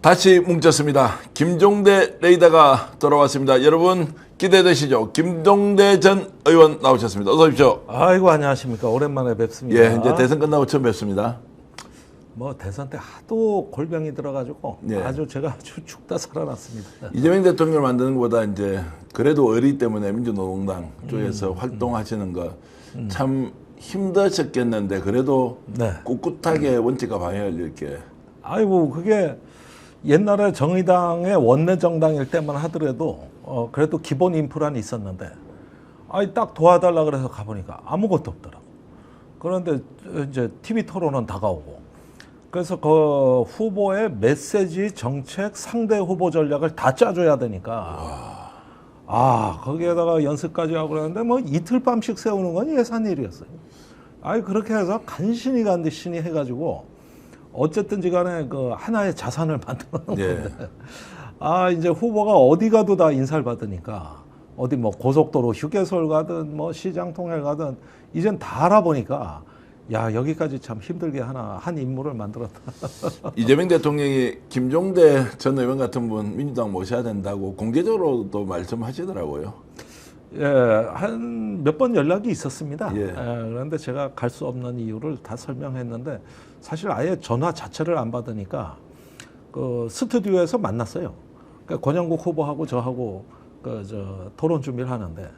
다시 뭉쳤습니다. 김종대 레이더가 돌아왔습니다. 여러분 기대되시죠? 김종대 전 의원 나오셨습니다. 어서 오십시오. 아이고 안녕하십니까. 오랜만에 뵙습니다. 예, 이제 대선 끝나고 처음 뵙습니다. 뭐 대선 때 하도 골병이 들어가지고 예. 아주 제가 아주 죽다 살아났습니다. 이재명 대통령을 만드는 것보다 이제 그래도 의리 때문에 민주노동당 쪽에서 활동하시는 거 참 힘드셨겠는데 그래도 네. 꿋꿋하게 원칙과 방향을 이렇게 아이고 그게 옛날에 정의당의 원내 정당일 때만 하더라도 그래도 기본 인프라는 있었는데 아이 딱 도와달라 그래서 가보니까 아무것도 없더라고. 그런데 이제 TV 토론은 다가오고 그래서 그 후보의 메시지, 정책, 상대 후보 전략을 다 짜줘야 되니까 거기에다가 연습까지 하고 그러는데 뭐 이틀 밤씩 세우는 건 예산 일이었어요. 아이 그렇게 해서 간신히 해가지고 어쨌든지 간에 그 하나의 자산을 만들어 놓은 건데 이제 후보가 어디 가도 다 인사를 받으니까 어디 뭐 고속도로 휴게소를 가든 뭐 시장 통일 가든 이젠 다 알아보니까 야 여기까지 참 힘들게 한 인물을 만들었다. 이재명 대통령이 김종대 전 의원 같은 분 민주당 모셔야 된다고 공개적으로도 말씀하시더라고요. 예, 한 몇 번 연락이 있었습니다. 예. 그런데 제가 갈 수 없는 이유를 다 설명했는데 사실 아예 전화 자체를 안 받으니까 그 스튜디오에서 만났어요. 그러니까 권영국 후보하고 저하고 토론 준비를 하는데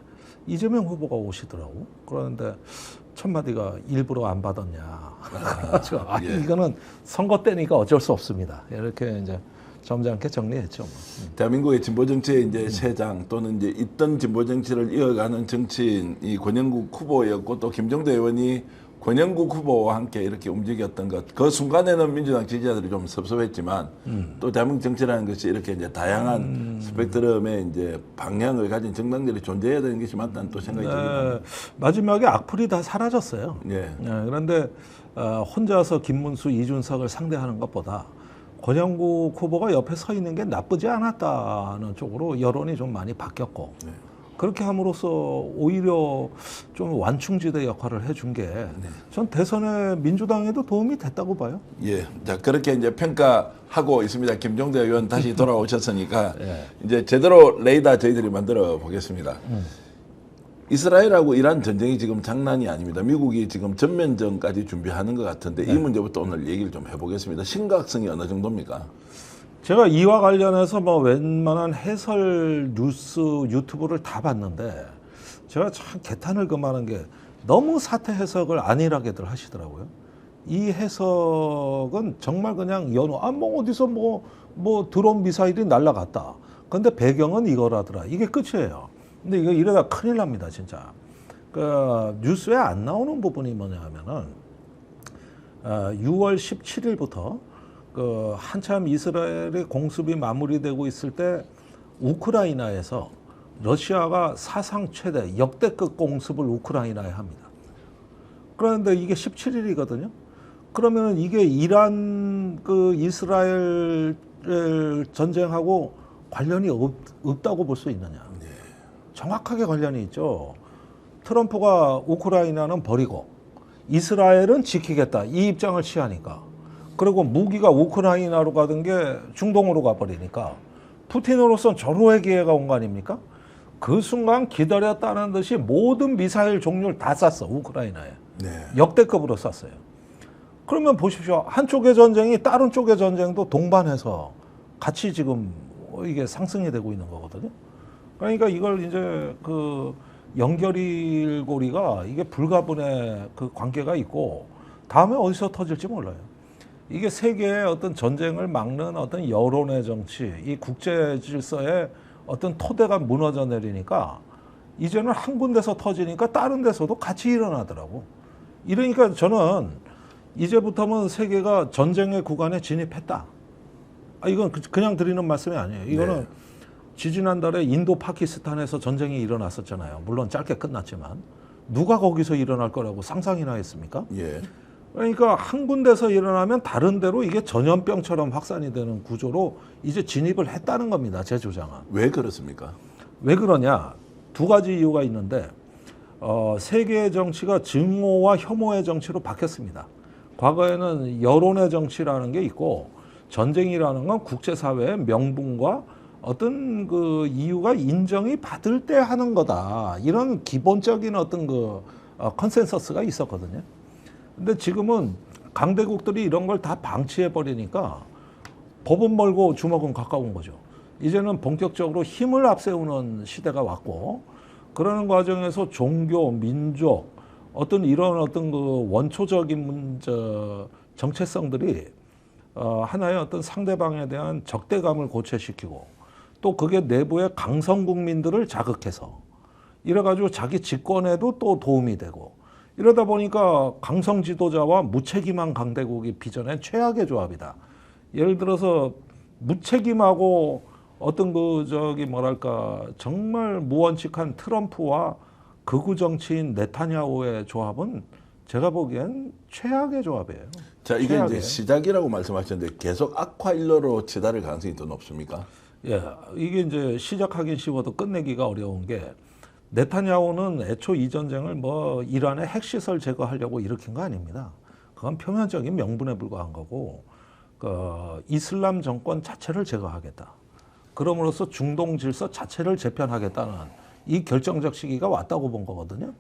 이재명 후보가 오시더라고. 그러는데 첫 마디가 일부러 안 받았냐. 예. 이거는 선거 때니까 어쩔 수 없습니다. 이렇게 이제 점잖게 정리했죠. 뭐. 대한민국의 진보 정치의 이제 세장 또는 이제 있던 진보 정치를 이어가는 정치인이 권영국 후보였고 또 김종대 의원이 권영국 후보와 함께 이렇게 움직였던 것. 그 순간에는 민주당 지지자들이 좀 섭섭했지만 또 대한민국 정치라는 것이 이렇게 이제 다양한 스펙트럼의 이제 방향을 가진 정당들이 존재해야 되는 것이 맞다는 또 생각이 듭니다. 마지막에 악플이 다 사라졌어요. 예. 그런데 혼자서 김문수, 이준석을 상대하는 것보다 권영국 후보가 옆에 서 있는 게 나쁘지 않았다는 쪽으로 여론이 좀 많이 바뀌었고 그렇게 함으로써 오히려 좀 완충지대 역할을 해준 게 전 대선에 민주당에도 도움이 됐다고 봐요. 예. 자, 그렇게 이제 평가하고 있습니다. 김종대 의원 다시 돌아오셨으니까 이제 제대로 레이더 저희들이 만들어 보겠습니다. 이스라엘하고 이란 전쟁이 지금 장난이 아닙니다. 미국이 지금 전면전까지 준비하는 것 같은데 이 문제부터 오늘 얘기를 좀 해보겠습니다. 심각성이 어느 정도입니까? 제가 이와 관련해서 뭐 웬만한 해설 뉴스 유튜브를 다 봤는데 제가 참 개탄을 금하는 게 너무 사태 해석을 안일하게들 하시더라고요. 이 해석은 정말 그냥 뭐 어디서 뭐 드론 미사일이 날아갔다. 근데 배경은 이거라더라. 이게 끝이에요. 근데 이거 이러다 큰일 납니다, 진짜. 그 뉴스에 안 나오는 부분이 뭐냐 하면은 6월 17일부터 그 한참 이스라엘의 공습이 마무리되고 있을 때 우크라이나에서 러시아가 사상 최대 역대급 공습을 우크라이나에 합니다. 그런데 이게 17일이거든요. 그러면 이게 이란 그 이스라엘 전쟁하고 관련이 없다고 볼 수 있느냐? 정확하게 관련이 있죠. 트럼프가 우크라이나는 버리고 이스라엘은 지키겠다 이 입장을 취하니까 그리고 무기가 우크라이나로 가던 게 중동으로 가버리니까 푸틴으로서는 절호의 기회가 온 거 아닙니까? 그 순간 기다렸다는 듯이 모든 미사일 종류를 다 쐈어 우크라이나에. 역대급으로 쐈어요. 그러면 보십시오. 한쪽의 전쟁이 다른 쪽의 전쟁도 동반해서 같이 지금 이게 상승이 되고 있는 거거든요. 그러니까 이걸 이제 그 연결고리가 이게 불가분의 그 관계가 있고 다음에 어디서 터질지 몰라요. 이게 세계의 어떤 전쟁을 막는 어떤 여론의 정치, 이 국제 질서의 어떤 토대가 무너져 내리니까 이제는 한 군데서 터지니까 다른 데서도 같이 일어나더라고. 이러니까 저는 이제부터는 세계가 전쟁의 구간에 진입했다. 이건 그냥 드리는 말씀이 아니에요. 이거는 지지난달에 인도 파키스탄에서 전쟁이 일어났었잖아요. 물론 짧게 끝났지만 누가 거기서 일어날 거라고 상상이나 했습니까? 그러니까 한 군데서 일어나면 다른 데로 이게 전염병처럼 확산이 되는 구조로 이제 진입을 했다는 겁니다. 제 주장은. 왜 그렇습니까? 왜 그러냐? 두 가지 이유가 있는데 세계의 정치가 증오와 혐오의 정치로 바뀌었습니다. 과거에는 여론의 정치라는 게 있고 전쟁이라는 건 국제사회의 명분과 어떤 그 이유가 인정이 받을 때 하는 거다. 이런 기본적인 어떤 그 컨센서스가 있었거든요. 근데 지금은 강대국들이 이런 걸 다 방치해 버리니까 법은 멀고 주먹은 가까운 거죠. 이제는 본격적으로 힘을 앞세우는 시대가 왔고, 그러는 과정에서 종교, 민족, 어떤 이런 어떤 그 원초적인 정체성들이 하나의 어떤 상대방에 대한 적대감을 고취시키고, 또 그게 내부의 강성 국민들을 자극해서 이래가지고 자기 집권에도 또 도움이 되고, 이러다 보니까 강성 지도자와 무책임한 강대국이 빚어낸 최악의 조합이다. 예를 들어서 무책임하고 어떤 뭐랄까 정말 무원칙한 트럼프와 극우 정치인 네타냐후의 조합은 제가 보기엔 최악의 조합이에요. 자, 이게 최악의. 이제 시작이라고 말씀하셨는데 계속 악화일로로 치달을 가능성이 더 높습니까? 예, 이게 이제 시작하긴 쉬워도 끝내기가 어려운 게, 네타냐후는 애초 이 전쟁을 뭐 이란의 핵시설 제거하려고 일으킨 거 아닙니다. 그건 표면적인 명분에 불과한 거고, 그 이슬람 정권 자체를 제거하겠다. 그럼으로써 중동 질서 자체를 재편하겠다는 이 결정적 시기가 왔다고 본 거거든요.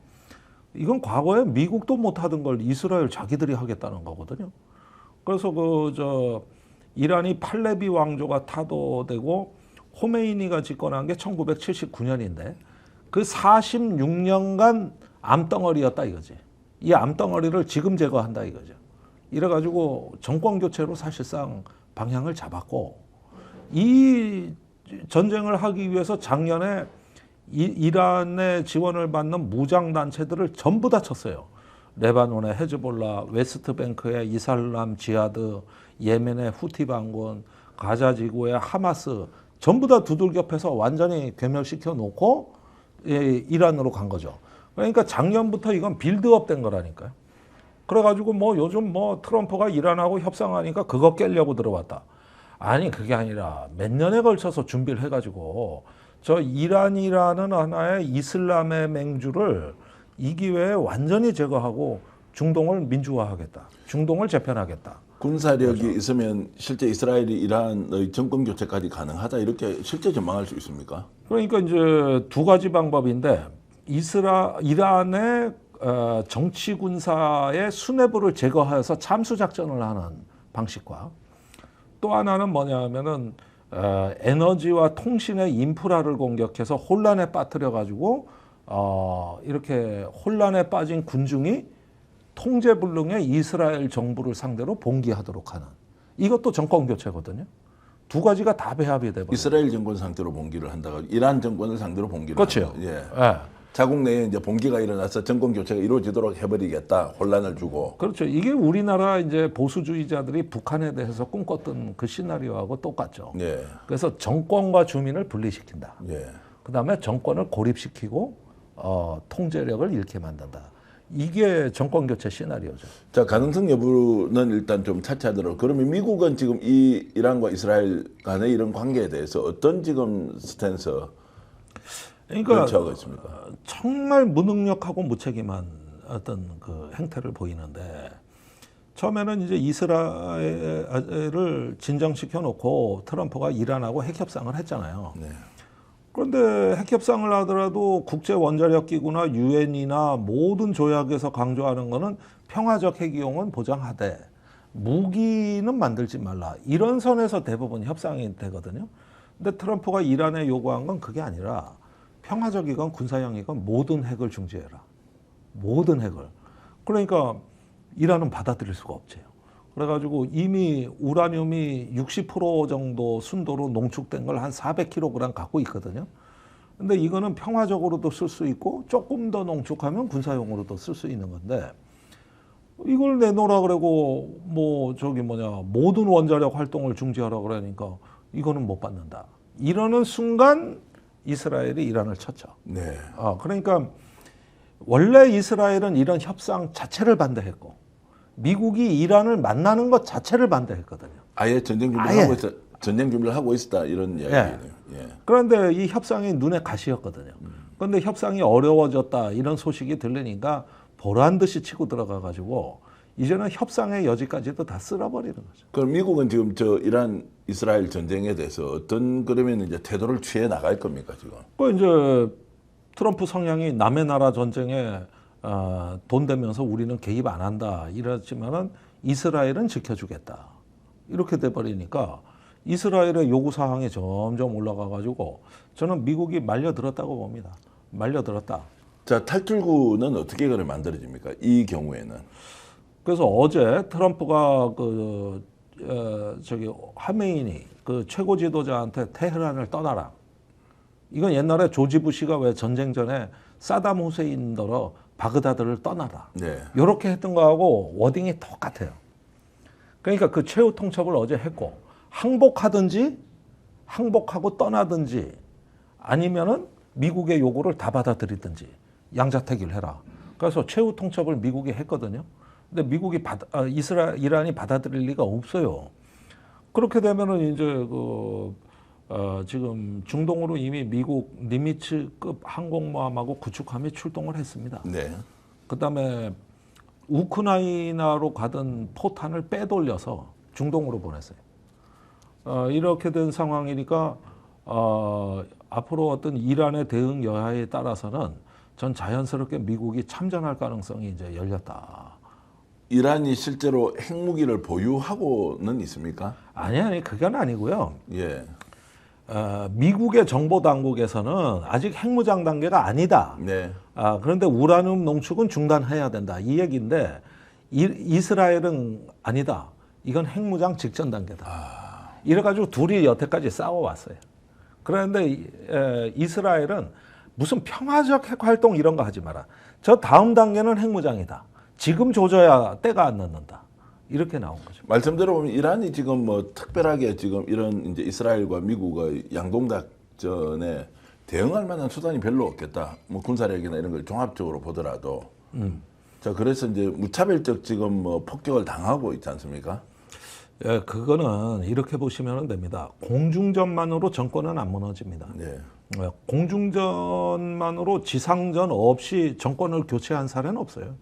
이건 과거에 미국도 못하던 걸 이스라엘 자기들이 하겠다는 거거든요. 그래서 이란이 팔레비 왕조가 타도되고 호메이니가 집권한 게 1979년인데 그 46년간 암덩어리였다 이거지. 이 암덩어리를 지금 제거한다 이거죠. 이래가지고 정권 교체로 사실상 방향을 잡았고, 이 전쟁을 하기 위해서 작년에 이란의 지원을 받는 무장단체들을 전부 다 쳤어요. 레바논의 헤즈볼라, 웨스트뱅크의 이슬람 지하드, 예멘의 후티 반군, 가자 지구의 하마스 전부 다 두들겨 패서 완전히 괴멸시켜 놓고 이란으로 간 거죠. 그러니까 작년부터 이건 빌드업 된 거라니까요. 그래가지고 뭐 요즘 뭐 트럼프가 이란하고 협상하니까 그거 깨려고 들어왔다. 아니 그게 아니라 몇 년에 걸쳐서 준비를 해가지고 저 이란이라는 하나의 이슬람의 맹주를 이 기회에 완전히 제거하고 중동을 민주화하겠다. 중동을 재편하겠다. 군사력이 그렇죠. 있으면 실제 이스라엘이 이란의 정권 교체까지 가능하다 이렇게 실제 전망할 수 있습니까? 그러니까 이제 두 가지 방법인데, 이란의 정치 군사의 수뇌부를 제거하여서 참수 작전을 하는 방식과, 또 하나는 뭐냐면은 에너지와 통신의 인프라를 공격해서 혼란에 빠뜨려 가지고 이렇게 혼란에 빠진 군중이 통제불능의 이스라엘 정부를 상대로 봉기하도록 하는, 이것도 정권 교체거든요. 두 가지가 다 배합이 돼버려요. 이스라엘 정권 상대로 봉기를 한다고 이란 정권을 상대로 봉기를 그렇죠. 한다. 예. 예. 자국 내에 이제 봉기가 일어나서 정권 교체가 이루어지도록 해버리겠다. 혼란을 주고. 그렇죠. 이게 우리나라 이제 보수주의자들이 북한에 대해서 꿈꿨던 그 시나리오하고 똑같죠. 예. 그래서 정권과 주민을 분리시킨다. 예. 그다음에 정권을 고립시키고 통제력을 잃게 만든다. 이게 정권 교체 시나리오죠. 자, 가능성 여부는 일단 좀 차치하도록. 그러면 미국은 지금 이 이란과 이스라엘 간의 이런 관계에 대해서 어떤 지금 스탠스 그러니까 취하고 있습니까? 정말 무능력하고 무책임한 어떤 그 행태를 보이는데, 처음에는 이제 이스라엘을 진정시켜 놓고 트럼프가 이란하고 핵협상을 했잖아요. 네. 그런데 핵협상을 하더라도 국제원자력기구나 유엔이나 모든 조약에서 강조하는 거는 평화적 핵이용은 보장하되 무기는 만들지 말라. 이런 선에서 대부분 협상이 되거든요. 근데 트럼프가 이란에 요구한 건 그게 아니라 평화적이건 군사형이건 모든 핵을 중지해라. 모든 핵을. 그러니까 이란은 받아들일 수가 없죠. 그래가지고 이미 우라늄이 60% 정도 순도로 농축된 걸 한 400kg 갖고 있거든요. 근데 이거는 평화적으로도 쓸 수 있고 조금 더 농축하면 군사용으로도 쓸 수 있는 건데, 이걸 내놓으라 그러고 모든 원자력 활동을 중지하라 그러니까 이거는 못 받는다. 이러는 순간 이스라엘이 이란을 쳤죠. 네. 그러니까 원래 이스라엘은 이런 협상 자체를 반대했고, 미국이 이란을 만나는 것 자체를 반대했거든요. 아예 전쟁 준비를 하고 있었다 이런 이야기네요. 예. 그런데 이 협상이 눈에 가시였거든요. 그런데 협상이 어려워졌다 이런 소식이 들리니까 보란 듯이 치고 들어가 가지고 이제는 협상의 여지까지도 다 쓸어버리는 거죠. 그럼 미국은 지금 저 이란 이스라엘 전쟁에 대해서 어떤 그러면 이제 태도를 취해 나갈 겁니까 지금? 그 이제 트럼프 성향이 남의 나라 전쟁에 돈 대면서 우리는 개입 안 한다 이랬지만은 이스라엘은 지켜주겠다 이렇게 돼버리니까 이스라엘의 요구 사항이 점점 올라가가지고 저는 미국이 말려들었다고 봅니다. 말려들었다. 자, 탈출구는 어떻게 그걸 만들어집니까? 이 경우에는. 그래서 어제 트럼프가 저기 하메이니 그 최고 지도자한테 테헤란을 떠나라. 이건 옛날에 조지 부시가 왜 전쟁 전에 사담 후세인더러 바그다드를 떠나라. 네. 이렇게 했던 거하고 워딩이 똑같아요. 그러니까 그 최후 통첩을 어제 했고 항복하고 떠나든지 아니면은 미국의 요구를 다 받아들이든지 양자택일 해라. 그래서 최후 통첩을 미국이 했거든요. 근데 미국이 이란이 받아들일 리가 없어요. 그렇게 되면은 이제 지금 중동으로 이미 미국 니미츠급 항공모함하고 구축함이 출동을 했습니다. 네. 그다음에 우크라이나로 가던 포탄을 빼돌려서 중동으로 보냈어요. 이렇게 된 상황이니까 앞으로 어떤 이란의 대응 여하에 따라서는 전 자연스럽게 미국이 참전할 가능성이 이제 열렸다. 이란이 실제로 핵무기를 보유하고는 있습니까? 아니 그건 아니고요. 예. 미국의 정보 당국에서는 아직 핵무장 단계가 아니다. 네. 그런데 우라늄 농축은 중단해야 된다. 이 얘기인데 이스라엘은 아니다. 이건 핵무장 직전 단계다. 이래가지고 둘이 여태까지 싸워왔어요. 그런데 이스라엘은 무슨 평화적 핵 활동 이런 거 하지 마라. 저 다음 단계는 핵무장이다. 지금 조져야 때가 안 늦는다. 이렇게 나온 거죠. 말씀 들어보면 이란이 지금 뭐 특별하게 지금 이런 이제 이스라엘과 미국의 양동작전에 대응할 만한 수단이 별로 없겠다. 뭐 군사력이나 이런 걸 종합적으로 보더라도. 자, 그래서 이제 무차별적 지금 뭐 폭격을 당하고 있지 않습니까? 예, 그거는 이렇게 보시면 됩니다. 공중전만으로 정권은 안 무너집니다. 네. 공중전만으로 지상전 없이 정권을 교체한 사례는 없어요.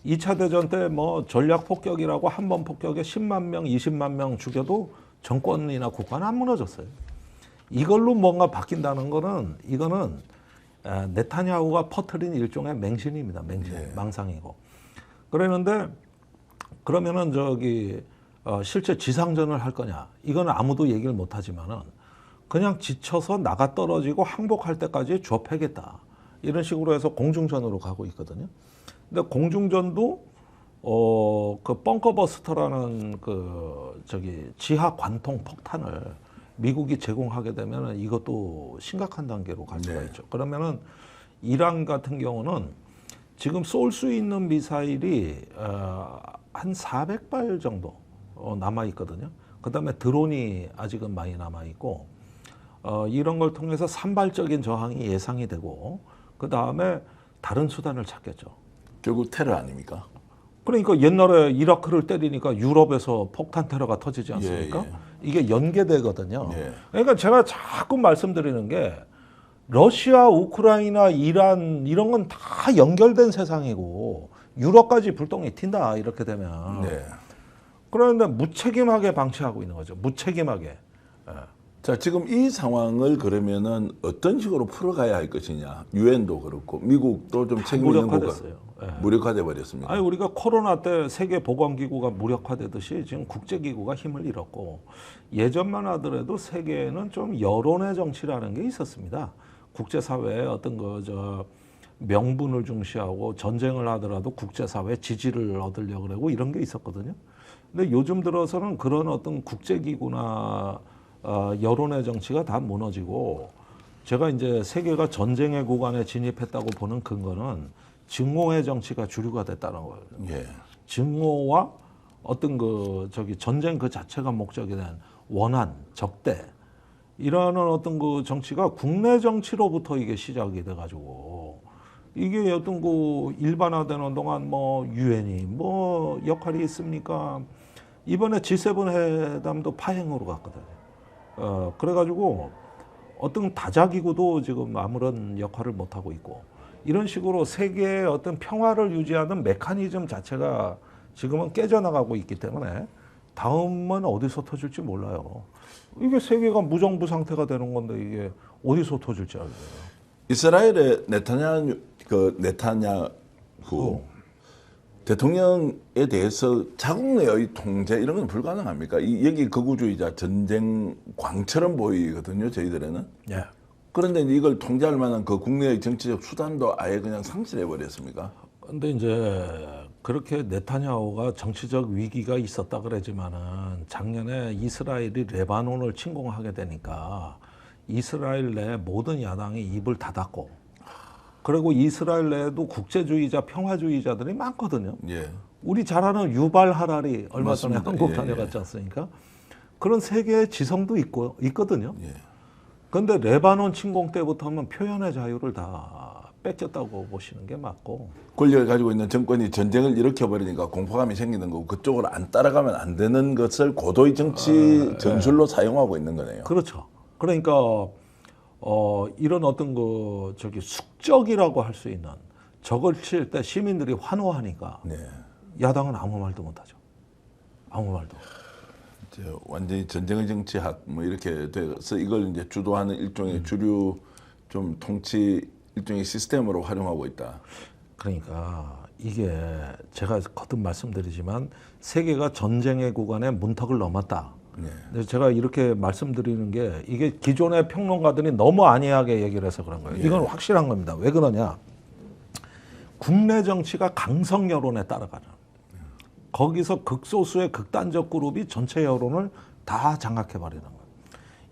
2차 대전 때 뭐 전략 폭격이라고 한 번 폭격에 10만 명, 20만 명 죽여도 정권이나 국가는 안 무너졌어요. 이걸로 뭔가 바뀐다는 거는 이거는 네타냐후가 퍼뜨린 일종의 맹신입니다. 맹신, 네. 망상이고. 그러는데 그러면은 실제 지상전을 할 거냐? 이건 아무도 얘기를 못 하지만은 그냥 지쳐서 나가 떨어지고 항복할 때까지 좁혀겠다. 이런 식으로 해서 공중전으로 가고 있거든요. 근데 공중전도 그 벙커버스터라는 지하 관통 폭탄을 미국이 제공하게 되면 이것도 심각한 단계로 갈 수가 네. 있죠. 그러면은 이란 같은 경우는 지금 쏠 수 있는 미사일이 한 400발 정도 남아 있거든요. 그다음에 드론이 아직은 많이 남아 있고 이런 걸 통해서 산발적인 저항이 예상이 되고 그다음에 다른 수단을 찾겠죠. 결국 테러 아닙니까? 그러니까 옛날에 이라크를 때리니까 유럽에서 폭탄 테러가 터지지 않습니까? 예, 예. 이게 연계되거든요. 예. 그러니까 제가 자꾸 말씀드리는 게 러시아, 우크라이나, 이란 이런 건 다 연결된 세상이고 유럽까지 불똥이 튄다 이렇게 되면 네. 그런데 무책임하게 방치하고 있는 거죠. 무책임하게. 자, 지금 이 상황을 그러면은 어떤 식으로 풀어가야 할 것이냐. 유엔도 그렇고 미국도 좀 책임 있는 거가 무력화됐어요. 무력화돼 버렸습니다. 아니 우리가 코로나 때 세계 보건기구가 무력화되듯이 지금 국제기구가 힘을 잃었고 예전만 하더라도 세계에는 좀 여론의 정치라는 게 있었습니다. 국제사회에 어떤 명분을 중시하고 전쟁을 하더라도 국제사회 지지를 얻으려고 그러고 이런 게 있었거든요. 근데 요즘 들어서는 그런 어떤 국제기구나 여론의 정치가 다 무너지고 제가 이제 세계가 전쟁의 구간에 진입했다고 보는 근거는 증오의 정치가 주류가 됐다는 거예요. 예. 증오와 어떤 전쟁 그 자체가 목적이 된 원한, 적대 이러한 어떤 그 정치가 국내 정치로부터 이게 시작이 돼가지고 이게 어떤 일반화되는 동안 뭐 유엔이 뭐 역할이 있습니까? 이번에 G7 회담도 파행으로 갔거든요. 그래가지고 어떤 다자기구도 지금 아무런 역할을 못 하고 있고 이런 식으로 세계의 어떤 평화를 유지하는 메커니즘 자체가 지금은 깨져나가고 있기 때문에 다음은 어디서 터질지 몰라요. 이게 세계가 무정부 상태가 되는 건데 이게 어디서 터질지 알아요. 이스라엘의 네타냐후 대통령에 대해서 자국 내의 통제 이런 건 불가능합니까? 여기 극우주의자 전쟁 광처럼 보이거든요, 저희들에는. 예. 그런데 이걸 통제할 만한 그 국내의 정치적 수단도 아예 그냥 상실해 버렸습니까? 근데 이제 그렇게 네타냐후가 정치적 위기가 있었다 그러지만은 작년에 이스라엘이 레바논을 침공하게 되니까 이스라엘 내 모든 야당이 입을 닫았고, 그리고 이스라엘 내에도 국제주의자, 평화주의자들이 많거든요. 예. 우리 잘 아는 유발 하라리 얼마 전에 맞습니다. 한국 예, 다녀갔지 않습니까? 그런 세계의 지성도 있거든요. 예. 그런데 레바논 침공 때부터는 표현의 자유를 다 뺏겼다고 보시는 게 맞고, 권력을 가지고 있는 정권이 전쟁을 일으켜버리니까 공포감이 생기는 거고 그쪽으로 안 따라가면 안 되는 것을 고도의 정치 전술로 사용하고 있는 거네요. 그렇죠. 그러니까 이런 어떤 숙적이라고 할 수 있는 적을 칠 때 시민들이 환호하니까 네. 야당은 아무 말도 못하죠. 아무 말도. 이제 완전히 전쟁의 정치학 뭐 이렇게 돼서 이걸 이제 주도하는 일종의 주류 좀 통치 일종의 시스템으로 활용하고 있다. 그러니까 이게 제가 거듭 말씀드리지만 세계가 전쟁의 구간에 문턱을 넘었다. 네. 근데 제가 이렇게 말씀드리는 게 이게 기존의 평론가들이 너무 안이하게 얘기를 해서 그런 거예요. 이건 확실한 겁니다. 왜 그러냐? 국내 정치가 강성 여론에 따라가는, 거기서 극소수의 극단적 그룹이 전체 여론을 다 장악해버리는 거예요.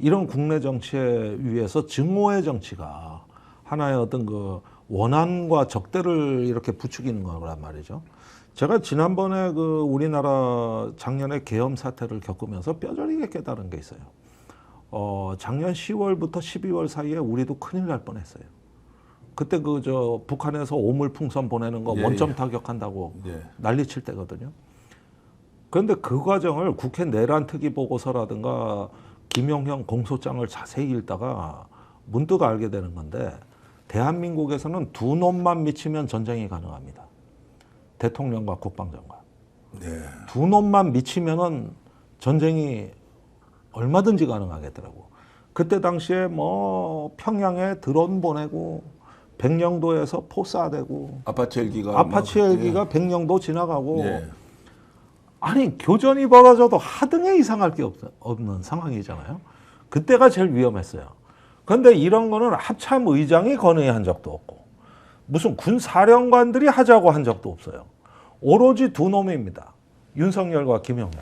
이런 국내 정치에 위해서 증오의 정치가 하나의 어떤 그 원한과 적대를 이렇게 부추기는 거란 말이죠. 제가 지난번에 그 우리나라 작년에 계엄 사태를 겪으면서 뼈저리게 깨달은 게 있어요. 작년 10월부터 12월 사이에 우리도 큰일 날 뻔했어요. 그때 북한에서 오물풍선 보내는 거 예, 원점 예. 타격한다고 예. 난리칠 때거든요. 그런데 그 과정을 국회 내란 특위 보고서라든가 김영형 공소장을 자세히 읽다가 문득 알게 되는 건데, 대한민국에서는 두 놈만 미치면 전쟁이 가능합니다. 대통령과 국방장관. 네. 두 놈만 미치면은 전쟁이 얼마든지 가능하겠더라고. 그때 당시에 뭐 평양에 드론 보내고 백령도에서 포 쏴대고 아파치 헬기가 아파치 헬기가 백령도 지나가고, 예. 아니 교전이 벌어져도 하등에 이상할 게 없는 상황이잖아요. 그때가 제일 위험했어요. 그런데 이런 거는 합참 의장이 건의한 적도 없고 무슨 군 사령관들이 하자고 한 적도 없어요. 오로지 두 놈입니다. 윤석열과 김영현.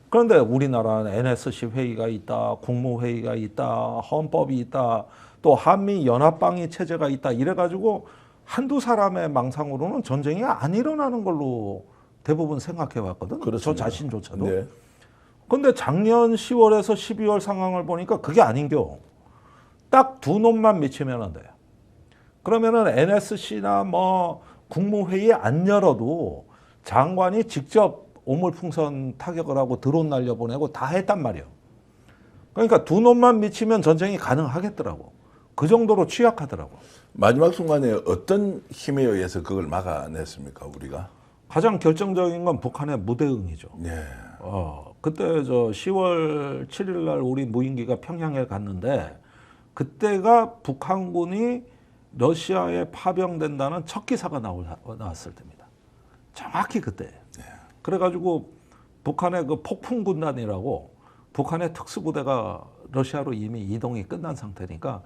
그런데 우리나라는 NSC 회의가 있다, 국무회의가 있다, 헌법이 있다, 또 한미 연합방위 체제가 있다, 이래가지고 한두 사람의 망상으로는 전쟁이 안 일어나는 걸로 대부분 생각해 왔거든. 저 그렇습니다. 자신조차도. 네. 근데 작년 10월에서 12월 상황을 보니까 그게 아닌겨. 딱 두 놈만 미치면 안 돼요. 그러면은 NSC나 뭐 국무회의 안 열어도 장관이 직접 오물풍선 타격을 하고 드론 날려보내고 다 했단 말이에요. 그러니까 두 놈만 미치면 전쟁이 가능하겠더라고. 그 정도로 취약하더라고. 마지막 순간에 어떤 힘에 의해서 그걸 막아냈습니까, 우리가? 가장 결정적인 건 북한의 무대응이죠. 네. 그때 10월 7일 날 우리 무인기가 평양에 갔는데, 그때가 북한군이 러시아에 파병된다는 첫 기사가 나왔을 때입니다. 정확히 그때예요. 그래가지고 북한의 그 폭풍군단이라고 북한의 특수부대가 러시아로 이미 이동이 끝난 상태니까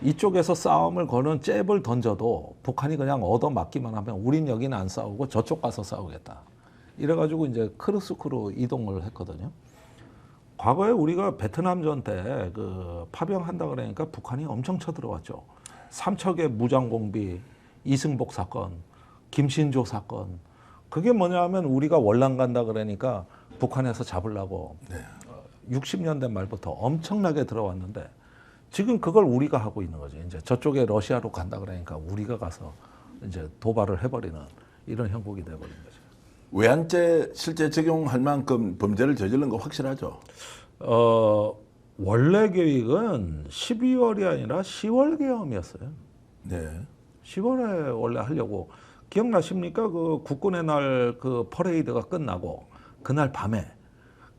이쪽에서 싸움을 거는 잽을 던져도 북한이 그냥 얻어맞기만 하면 우린 여기는 안 싸우고 저쪽 가서 싸우겠다. 이래가지고 이제 크루스크로 이동을 했거든요. 과거에 우리가 베트남전 때 파병한다 그러니까 북한이 엄청 쳐들어왔죠. 삼척의 무장공비, 이승복 사건, 김신조 사건. 그게 뭐냐면 우리가 월남 간다 그러니까 북한에서 잡으려고 60년대 말부터 엄청나게 들어왔는데, 지금 그걸 우리가 하고 있는 거죠. 이제 저쪽에 러시아로 간다 그러니까 우리가 가서 이제 도발을 해버리는 이런 형국이 돼버린 거죠. 외환죄 실제 적용할 만큼 범죄를 저지른 거 확실하죠? 원래 계획은 12월이 아니라 10월 계엄이었어요. 네. 10월에 원래 하려고. 기억나십니까? 그 국군의 날 그 퍼레이드가 끝나고 그날 밤에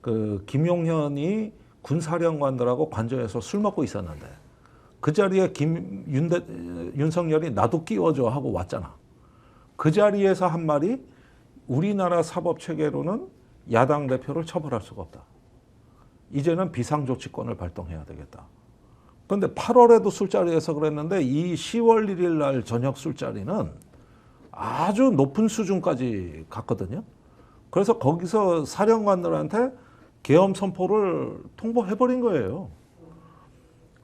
그 김용현이 군사령관들하고 관저에서 술 먹고 있었는데 그 자리에 윤석열이 나도 끼워줘 하고 왔잖아. 그 자리에서 한 말이 우리나라 사법 체계로는 야당 대표를 처벌할 수가 없다. 이제는 비상조치권을 발동해야 되겠다. 그런데 8월에도 술자리에서 그랬는데 이 10월 1일 날 저녁 술자리는 아주 높은 수준까지 갔거든요. 그래서 거기서 사령관들한테 계엄 선포를 통보해버린 거예요.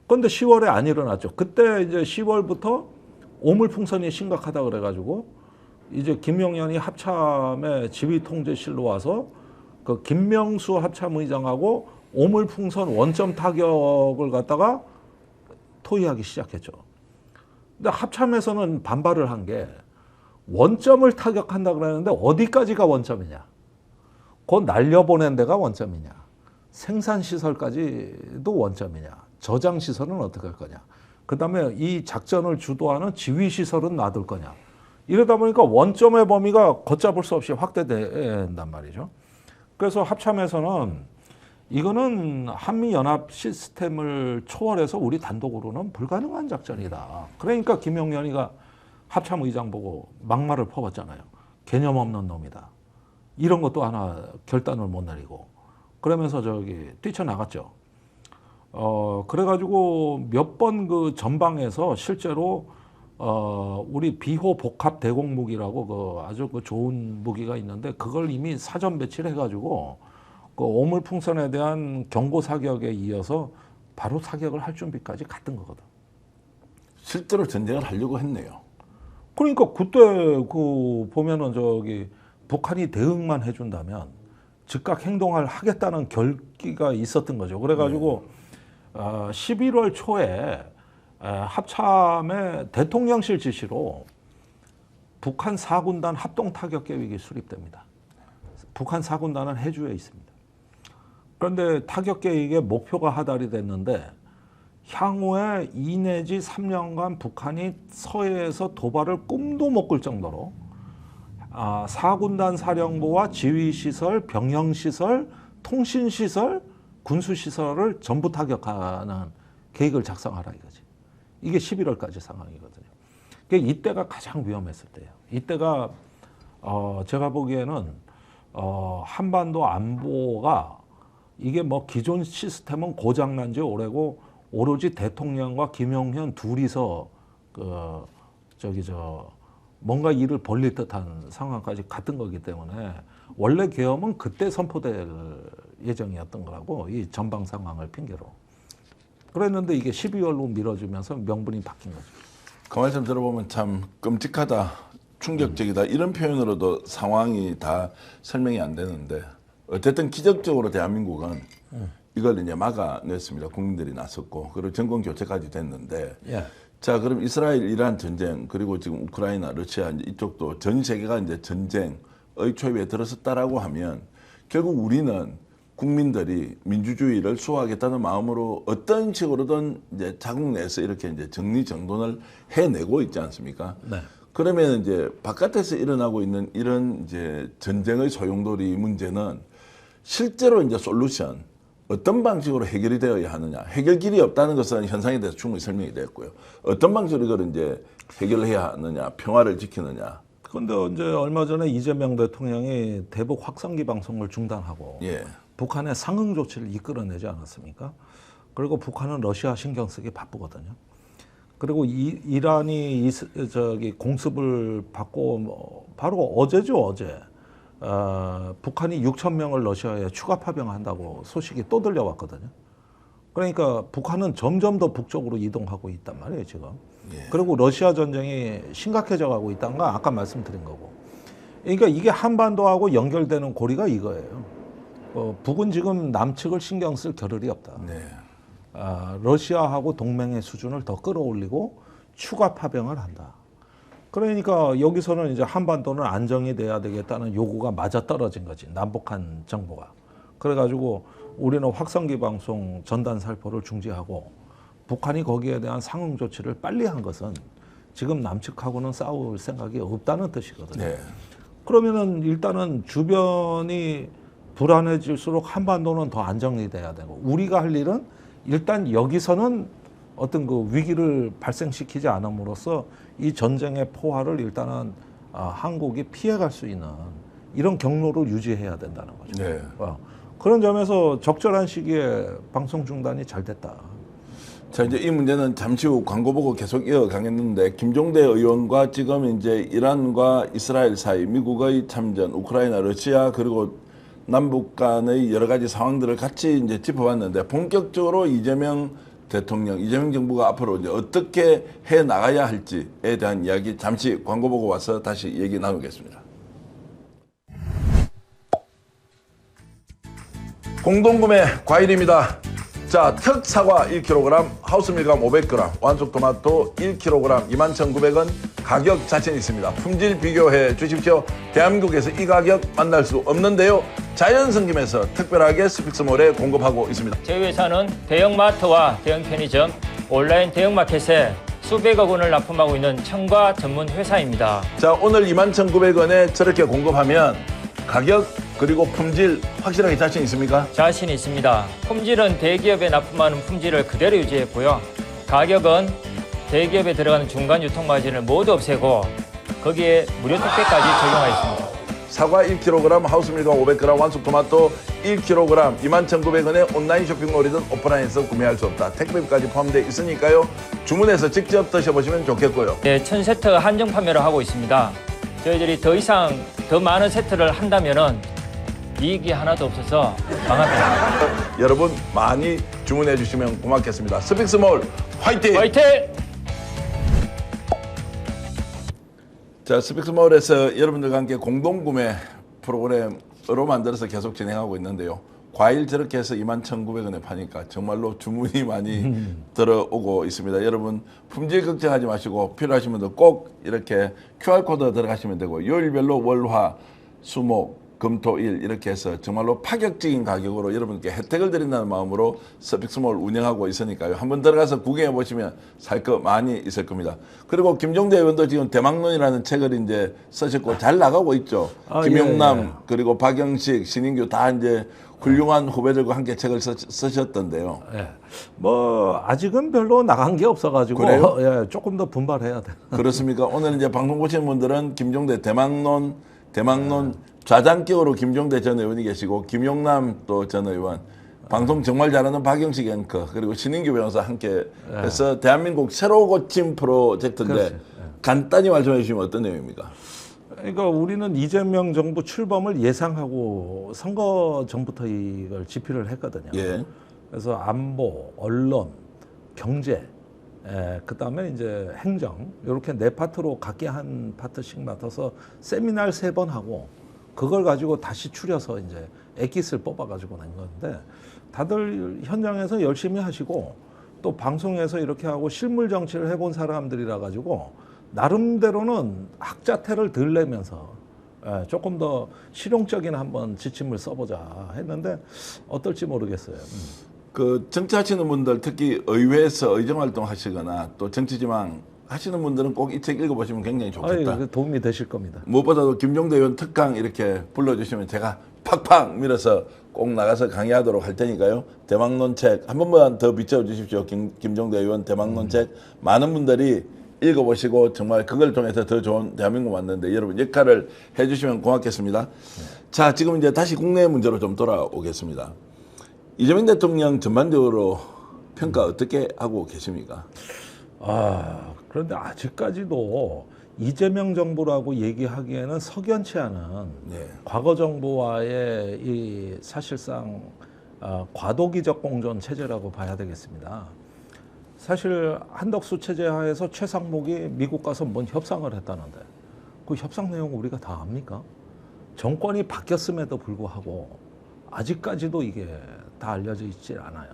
그런데 10월에 안 일어났죠. 그때 이제 10월부터 오물풍선이 심각하다 그래가지고 이제 김용현이 합참의 지휘통제실로 와서 그 김명수 합참의장하고 오물풍선 원점 타격을 갖다가 토의하기 시작했죠. 근데 합참에서는 반발을 한 게 원점을 타격한다 그러는데 어디까지가 원점이냐? 곧 날려보낸 데가 원점이냐? 생산시설까지도 원점이냐? 저장시설은 어떻게 할 거냐? 그 다음에 이 작전을 주도하는 지휘시설은 놔둘 거냐? 이러다 보니까 원점의 범위가 걷잡을 수 없이 확대된단 말이죠. 그래서 합참에서는 이거는 한미연합 시스템을 초월해서 우리 단독으로는 불가능한 작전이다. 그러니까 김용현이가 합참의장 보고 막말을 퍼붓잖아요. 개념 없는 놈이다. 이런 것도 하나 결단을 못 내리고 그러면서 저기 뛰쳐나갔죠. 그래가지고 몇 번 그 전방에서 실제로 우리 비호 복합 대공 무기라고 그 아주 그 좋은 무기가 있는데 그걸 이미 사전 배치를 해가지고 그 오물풍선에 대한 경고 사격에 이어서 바로 사격을 할 준비까지 갔던 거거든. 실제로 전쟁을 하려고 했네요. 그러니까 그때 그 보면은 저기 북한이 대응만 해준다면 즉각 행동을 하겠다는 결기가 있었던 거죠. 그래가지고 11월 초에 합참의 대통령실 지시로 북한 4군단 합동 타격 계획이 수립됩니다. 북한 4군단은 해주에 있습니다. 그런데 타격 계획의 목표가 하달이 됐는데 향후에 2 내지 3년간 북한이 서해에서 도발을 꿈도 못 꿀 정도로 4군단 사령부와 지휘시설, 병영시설, 통신시설, 군수시설을 전부 타격하는 계획을 작성하라 이거지. 이게 11월까지 상황이거든요. 그러니까 이때가 가장 위험했을 때예요. 이때가 제가 보기에는 한반도 안보가 이게 뭐 기존 시스템은 고장난 지 오래고 오로지 대통령과 김용현 둘이서 뭔가 일을 벌릴 듯한 상황까지 갔던 거기 때문에 원래 계엄은 그때 선포될 예정이었던 거라고 이 전방 상황을 핑계로 그랬는데 이게 12월로 미뤄지면서 명분이 바뀐 거죠. 그 말씀 들어보면 참 끔찍하다, 충격적이다 이런 표현으로도 상황이 다 설명이 안 되는데 어쨌든 기적적으로 대한민국은 이걸 이제 막아냈습니다. 국민들이 나섰고 그리고 정권 교체까지 됐는데 자 그럼 이스라엘 이란 전쟁 그리고 지금 우크라이나 러시아 이쪽도 전 세계가 이제 전쟁의 초입에 들어섰다라고 하면 결국 우리는 국민들이 민주주의를 수호하겠다는 마음으로 어떤 식으로든 이제 자국 내에서 이렇게 이제 정리정돈을 해내고 있지 않습니까? 네. 그러면 이제 바깥에서 일어나고 있는 이런 이제 전쟁의 소용돌이 문제는 실제로 이제 솔루션 어떤 방식으로 해결이 되어야 하느냐. 해결길이 없다는 것은 현상에 대해서 충분히 설명이 됐고요. 어떤 방식으로 이걸 이제 해결해야 하느냐, 평화를 지키느냐. 그런데 이제 얼마 전에 이재명 대통령이 대북 확성기 방송을 중단하고 북한의 상응 조치를 이끌어내지 않았습니까? 그리고 북한은 러시아 신경 쓰기 바쁘거든요. 그리고 이란이 공습을 받고 바로 어제죠, 어제. 북한이 6천 명을 러시아에 추가 파병한다고 소식이 또 들려왔거든요. 그러니까 북한은 점점 더 북쪽으로 이동하고 있단 말이에요, 지금. 그리고 러시아 전쟁이 심각해져 가고 있다는 건 아까 말씀드린 거고. 그러니까 이게 한반도하고 연결되는 고리가 이거예요. 북은 지금 남측을 신경 쓸 겨를이 없다. 러시아하고 동맹의 수준을 더 끌어올리고 추가 파병을 한다. 그러니까 여기서는 이제 한반도는 안정이 돼야 되겠다는 요구가 맞아떨어진 거지. 남북한 정부가. 그래가지고 우리는 확성기 방송 전단 살포를 중지하고 북한이 거기에 대한 상응 조치를 빨리 한 것은 지금 남측하고는 싸울 생각이 없다는 뜻이거든요. 네. 그러면은 일단은 주변이 불안해질수록 한반도는 더 안정이 돼야 되고 우리가 할 일은 일단 여기서는 어떤 그 위기를 발생시키지 않음으로써 이 전쟁의 포화를 일단은 한국이 피해갈 수 있는 이런 경로를 유지해야 된다는 거죠. 네. 그런 점에서 적절한 시기에 방송 중단이 잘 됐다. 자, 이제 이 문제는 잠시 후 광고 보고 계속 이어가겠는데, 김종대 의원과 지금 이제 이란과 이스라엘 사이, 미국의 참전, 우크라이나, 러시아, 그리고 남북 간의 여러 가지 상황들을 같이 이제 짚어봤는데, 본격적으로 이재명 대통령, 이재명 정부가 앞으로 이제 어떻게 해 나가야 할지에 대한 이야기 잠시 광고 보고 와서 다시 얘기 나누겠습니다. 공동구매 과일입니다. 자, 특사과 1kg, 하우스밀감 500g, 완숙토마토 1kg 21,900원, 가격 자신 있습니다. 품질 비교해 주십시오. 대한민국에서 이 가격 만날 수 없는데요. 자연성김에서 특별하게 스픽스몰에 공급하고 있습니다. 저희 회사는 대형마트와 대형 편의점, 온라인 대형마켓에 수백억 원을 납품하고 있는 첨가 전문 회사입니다. 자, 오늘 21,900원에 저렇게 공급하면 가격 그리고 품질 확실하게 자신 있습니까? 자신 있습니다. 품질은 대기업에 납품하는 품질을 그대로 유지했고요. 가격은 대기업에 들어가는 중간 유통마진을 모두 없애고 거기에 무료 택배까지 적용하였습니다. 사과 1kg, 하우스밀감 500g, 완숙토마토 1kg 21,900원에 온라인 쇼핑몰이든 오프라인에서 구매할 수 없다. 택배비까지 포함되어 있으니까요. 주문해서 직접 드셔보시면 좋겠고요. 네, 1000세트 한정 판매를 하고 있습니다. 저희들이 더 이상 더 많은 세트를 한다면은 이익이 하나도 없어서 망합니다. 여러분 많이 주문해 주시면 고맙겠습니다. 스픽스몰 화이팅! 화이팅! 자, 스픽스몰에서 여러분들과 함께 공동구매 프로그램으로 만들어서 계속 진행하고 있는데요. 과일 저렇게 해서 21,900원에 파니까 정말로 주문이 많이 들어오고 있습니다. 여러분 품질 걱정하지 마시고 필요하신 분들 꼭 이렇게 QR코드 들어가시면 되고, 요일별로 월, 화, 수, 목, 금, 토, 일 이렇게 해서 정말로 파격적인 가격으로 여러분께 혜택을 드린다는 마음으로 스픽스몰 운영하고 있으니까요. 한번 들어가서 구경해 보시면 살 거 많이 있을 겁니다. 그리고 김종대 의원도 지금 대망론이라는 책을 이제 쓰셨고 잘 나가고 있죠. 김용남, 예. 그리고 박영식, 신인규 다 이제 훌륭한 후배들과 함께 책을 쓰셨던데요. 예. 뭐 아직은 별로 나간 게 없어가지고 그래요? 예, 조금 더 분발해야 돼. 그렇습니까? 오늘 이제 방송 보시는 분들은 김종대 대망론 좌장격으로 김종대 전 의원이 계시고, 김용남 또 전 의원, 방송 정말 잘하는 박영식 앵커, 그리고 신인규 변호사 함께 해서 대한민국 새로 고침 프로젝트인데, 그렇지. 간단히 말씀해 주시면 어떤 내용입니까? 그러니까 우리는 이재명 정부 출범을 예상하고 선거 전부터 이걸 집필을 했거든요. 예. 그래서 안보, 언론, 경제, 그다음에 이제 행정 이렇게 네 파트로 각기 한 파트씩 맡아서 세미나를 3번 하고 그걸 가지고 다시 추려서 이제 엑기스를 뽑아가지고 낸 건데, 다들 현장에서 열심히 하시고 또 방송에서 이렇게 하고 실물 정치를 해본 사람들이라 가지고 나름대로는 학자태를 덜 내면서 조금 더 실용적인 한번 지침을 써보자 했는데 어떨지 모르겠어요. 그 정치하시는 분들, 특히 의회에서 의정활동 하시거나 또 정치지망 하시는 분들은 꼭 이 책 읽어보시면 굉장히 좋겠다. 도움이 되실 겁니다. 무엇보다도 김종대 의원 특강 이렇게 불러주시면 제가 팍팍 밀어서 꼭 나가서 강의하도록 할 테니까요. 대망론 책 한 번만 더 비춰주십시오. 김종대 의원 대망론 책 많은 분들이 읽어보시고 정말 그걸 통해서 더 좋은 대한민국 만드는데 여러분 역할을 해주시면 고맙겠습니다. 자, 지금 이제 다시 국내 문제로 좀 돌아오겠습니다. 이재명 대통령 전반적으로 평가 어떻게 하고 계십니까? 그런데 아직까지도 이재명 정부라고 얘기하기에는 석연치 않은 네. 과거 정부와의 이 사실상 과도기적 공존 체제라고 봐야 되겠습니다. 사실 한덕수 체제 하에서 최상목이 미국 가서 뭔 협상을 했다는데 그 협상 내용 우리가 다 압니까? 정권이 바뀌었음에도 불구하고 아직까지도 이게 다 알려져 있지 않아요.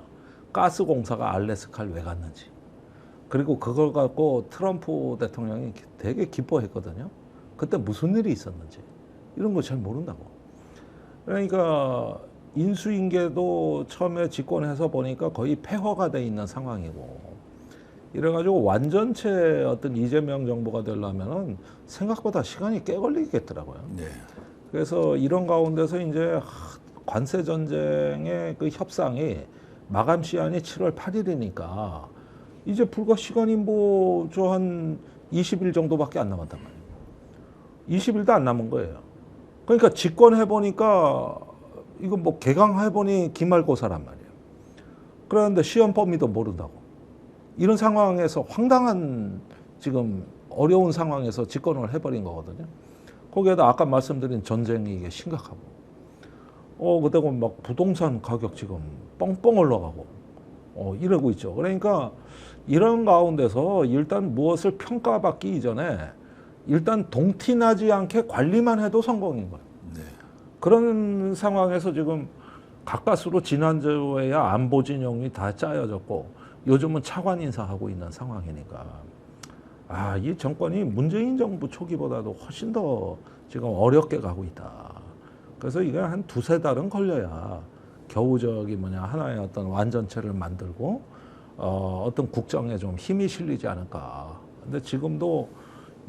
가스공사가 알래스카를 왜 갔는지, 그리고 그걸 갖고 트럼프 대통령이 되게 기뻐했거든요. 그때 무슨 일이 있었는지 이런 거 잘 모른다고. 그러니까 인수인계도 처음에 집권해서 보니까 거의 폐허가 돼 있는 상황이고, 이래가지고 완전체 어떤 이재명 정부가 되려면은 생각보다 시간이 꽤 걸리겠더라고요. 네. 그래서 이런 가운데서 이제 관세 전쟁의 그 협상이 마감 시한이 7월 8일이니까 이제 불과 시간이 뭐 저 한 20일 정도밖에 안 남았단 말이에요. 20일도 안 남은 거예요. 그러니까 집권해 보니까 이거 뭐 개강해 보니 기말고사란 말이에요. 그런데 시험 범위도 모른다고. 이런 상황에서 황당한 지금 어려운 상황에서 집권을 해버린 거거든요. 거기에다 아까 말씀드린 전쟁이 이게 심각하고, 그때고 막 부동산 가격 지금 뻥뻥 올라가고, 이러고 있죠. 그러니까 이런 가운데서 일단 무엇을 평가받기 이전에 일단 동티나지 않게 관리만 해도 성공인 거예요. 네. 그런 상황에서 지금 가까스로 지난주에야 안보 진영이 다 짜여졌고 요즘은 차관 인사하고 있는 상황이니까 이 정권이 문재인 정부 초기보다도 훨씬 더 지금 어렵게 가고 있다. 그래서 이게 한 두세 달은 걸려야 겨우 하나의 어떤 완전체를 만들고 어떤 국정에 좀 힘이 실리지 않을까. 근데 지금도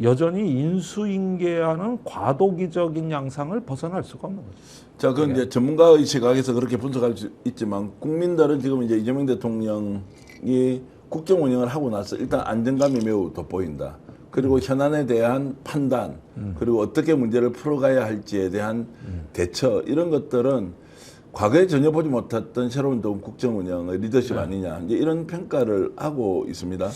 여전히 인수인계하는 과도기적인 양상을 벗어날 수가 없는 거죠. 자, 그건 이제 전문가의 시각에서 그렇게 분석할 수 있지만 국민들은 지금 이제 이재명 대통령이 국정 운영을 하고 나서 일단 안정감이 매우 돋보인다. 그리고 현안에 대한 판단, 그리고 어떻게 문제를 풀어가야 할지에 대한 대처, 이런 것들은 과거에 전혀 보지 못했던 새로운 국정 운영의 리더십 아니냐, 이제 이런 평가를 하고 있습니다.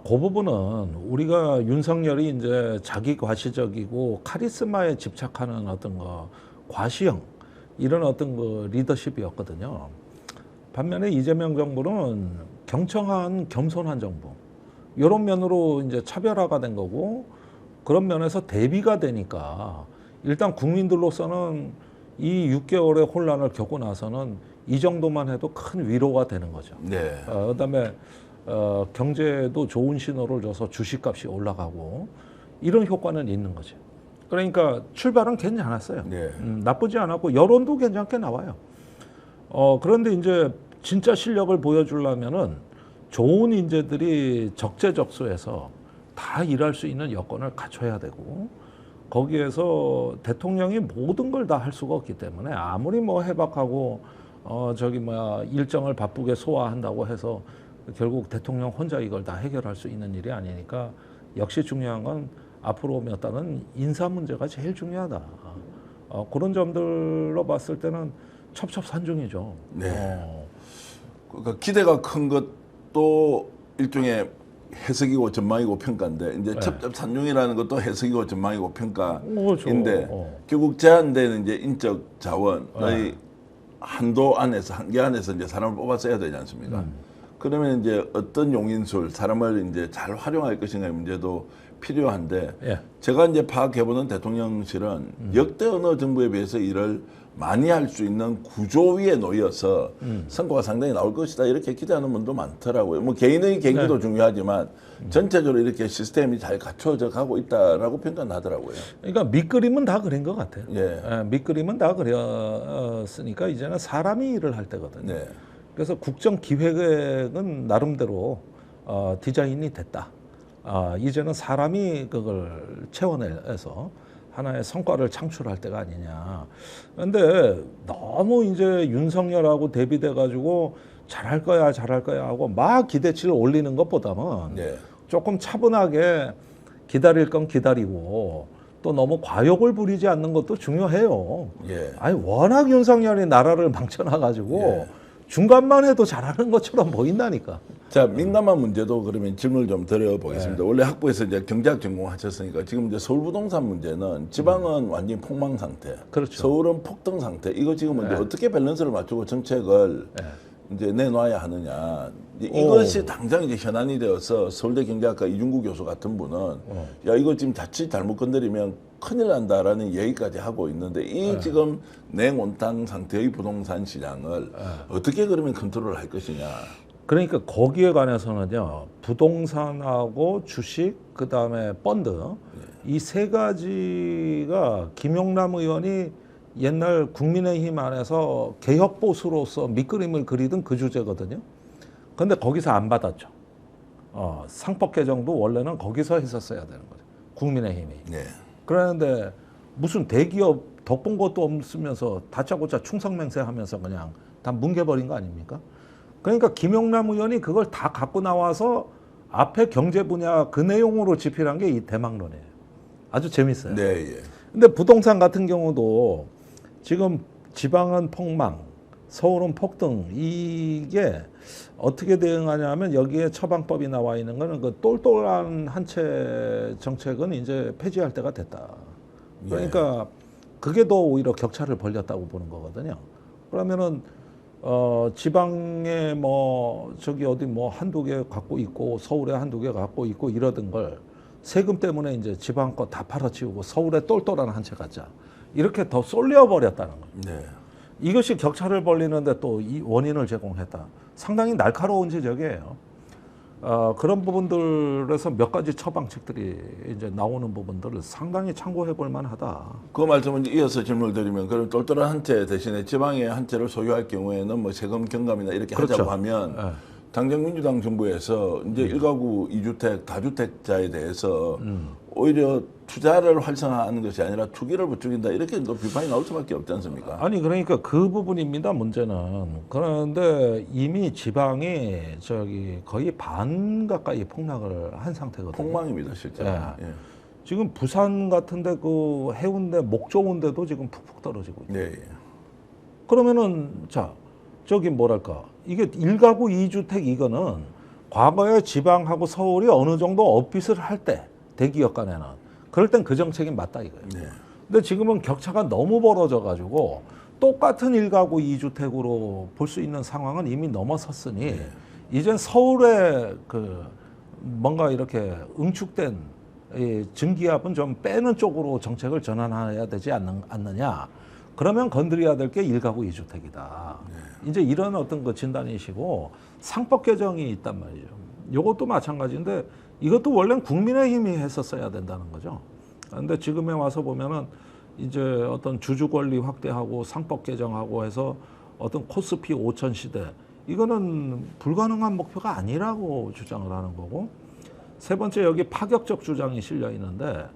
그 부분은 우리가 윤석열이 이제 자기 과시적이고 카리스마에 집착하는 어떤 과시형 이런 어떤 리더십이었거든요. 반면에 이재명 정부는 경청한 겸손한 정부, 이런 면으로 이제 차별화가 된 거고, 그런 면에서 대비가 되니까 일단 국민들로서는 이 6개월의 혼란을 겪고 나서는 이 정도만 해도 큰 위로가 되는 거죠. 네. 그다음에 경제도 좋은 신호를 줘서 주식값이 올라가고 이런 효과는 있는 거죠. 그러니까 출발은 괜찮았어요. 네. 나쁘지 않았고 여론도 괜찮게 나와요. 그런데 이제 진짜 실력을 보여주려면은 좋은 인재들이 적재적소에서 다 일할 수 있는 여건을 갖춰야 되고, 거기에서 대통령이 모든 걸 다 할 수가 없기 때문에 아무리 해박하고 일정을 바쁘게 소화한다고 해서 결국 대통령 혼자 이걸 다 해결할 수 있는 일이 아니니까, 역시 중요한 건 앞으로 몇 달은 인사 문제가 제일 중요하다. 그런 점들로 봤을 때는 첩첩산중이죠. 네. 그러니까 기대가 큰 것도 일종의 해석이고 전망이고 평가인데, 이제 첩첩산중이라는 것도 해석이고 전망이고 평가인데, 결국 제한되는 이제 인적 자원의 한도 안에서, 한계 안에서 이제 사람을 뽑아 써야 되지 않습니까? 그러면 이제 어떤 용인술, 사람을 이제 잘 활용할 것인가의 문제도 필요한데, 제가 이제 파악해보는 대통령실은 역대 어느 정부에 비해서 일을 많이 할 수 있는 구조 위에 놓여서 성과가 상당히 나올 것이다, 이렇게 기대하는 분도 많더라고요. 뭐 개인의 계기도 중요하지만 전체적으로 이렇게 시스템이 잘 갖춰져 가고 있다라고 평가는 하더라고요. 그러니까 밑그림은 다 그린 것 같아요. 예. 밑그림은 다 그렸으니까 이제는 사람이 일을 할 때거든요. 네. 그래서 국정 기획은 나름대로 디자인이 됐다. 이제는 사람이 그걸 채워내서 하나의 성과를 창출할 때가 아니냐. 그런데 너무 이제 윤석열하고 대비돼 가지고 잘할 거야 하고 막 기대치를 올리는 것보다는 네. 조금 차분하게 기다릴 건 기다리고, 또 너무 과욕을 부리지 않는 것도 중요해요. 예. 아니 워낙 윤석열이 나라를 망쳐놔 가지고 중간만 해도 잘하는 것처럼 보인다니까. 자, 민감한 문제도 그러면 질문을 좀 드려보겠습니다. 원래 학부에서 이제 경제학 전공하셨으니까 지금 이제 서울 부동산 문제는 지방은 완전히 폭망 상태, 그렇죠. 서울은 폭등 상태. 이거 지금 이제 어떻게 밸런스를 맞추고 정책을 이제 내놔야 하느냐. 이것이 당장 이제 현안이 되어서 서울대 경제학과 이중구 교수 같은 분은 야, 이거 지금 자칫 잘못 건드리면 큰일 난다라는 얘기까지 하고 있는데, 이 지금 냉온탕 상태의 부동산 시장을 어떻게 그러면 컨트롤 할 것이냐. 그러니까 거기에 관해서는요, 부동산하고 주식, 그 다음에 펀드, 이 세 가지가 김용남 의원이 옛날 국민의힘 안에서 개혁보수로서 밑그림을 그리던 그 주제거든요. 근데 거기서 안 받았죠. 상법 개정도 원래는 거기서 했었어야 되는 거죠. 국민의힘이. 네. 그러는데 무슨 대기업 덕본 것도 없으면서 다짜고짜 충성맹세하면서 그냥 다 뭉개버린 거 아닙니까? 그러니까 김용남 의원이 그걸 다 갖고 나와서 앞에 경제 분야 그 내용으로 집필한 게 이 대망론이에요. 아주 재밌어요. 네, 예. 근데 부동산 같은 경우도 지금 지방은 폭망, 서울은 폭등, 이게 어떻게 대응하냐면 여기에 처방법이 나와 있는 거는 그 똘똘한 한 채 정책은 이제 폐지할 때가 됐다. 그러니까 그게 더 오히려 격차를 벌렸다고 보는 거거든요. 그러면은 지방에 뭐 저기 어디 뭐 한두 개 갖고 있고 서울에 한두 개 갖고 있고 이러던 걸 세금 때문에 이제 지방 거 다 팔아치우고 서울에 똘똘한 한 채 갖자. 이렇게 더 쏠려 버렸다는 거예요. 네. 이것이 격차를 벌리는데 또 이 원인을 제공했다. 상당히 날카로운 지적이에요. 그런 부분들에서 몇 가지 처방책들이 이제 나오는 부분들을 상당히 참고해 볼 만하다. 그 말씀을 이어서 질문을 드리면 그럼 똘똘한 한 채 대신에 지방의 한 채를 소유할 경우에는 뭐 세금 경감이나 이렇게 그렇죠. 하자고 하면 네. 당장 민주당 정부에서 이제 1가구 2주택 다주택자에 대해서 오히려 투자를 활성화하는 것이 아니라 투기를 부추긴다 이렇게 또 비판이 나올 수밖에 없지 않습니까? 아니 그러니까 그 부분입니다. 문제는. 그런데 이미 지방이 저기 거의 반 가까이 폭락을 한 상태거든요. 폭망입니다, 실제. 예. 예. 지금 부산 같은데 그 해운대 목 좋은 데도 지금 푹푹 떨어지고 있죠. 네. 예. 그러면은 자 저기 뭐랄까 이게 1가구 2주택 이거는 과거에 지방하고 서울이 어느 정도 업빗을 할 때 대기업 간에는 그럴 땐 그 정책이 맞다 이거예요. 네. 근데 지금은 격차가 너무 벌어져 가지고 똑같은 1가구 2주택으로 볼 수 있는 상황은 이미 넘어섰으니 이젠 서울에 그 뭔가 이렇게 응축된 이 증기압은 좀 빼는 쪽으로 정책을 전환해야 되지 않느냐. 그러면 건드려야 될 게 1가구 2주택이다. 이제 이런 어떤 그 진단이시고 상법 개정이 있단 말이죠. 이것도 마찬가지인데 이것도 원래는 국민의힘이 했었어야 된다는 거죠. 그런데 지금에 와서 보면은 이제 어떤 주주 권리 확대하고 상법 개정하고 해서 어떤 코스피 5천 시대 이거는 불가능한 목표가 아니라고 주장을 하는 거고 세 번째 여기 파격적 주장이 실려 있는데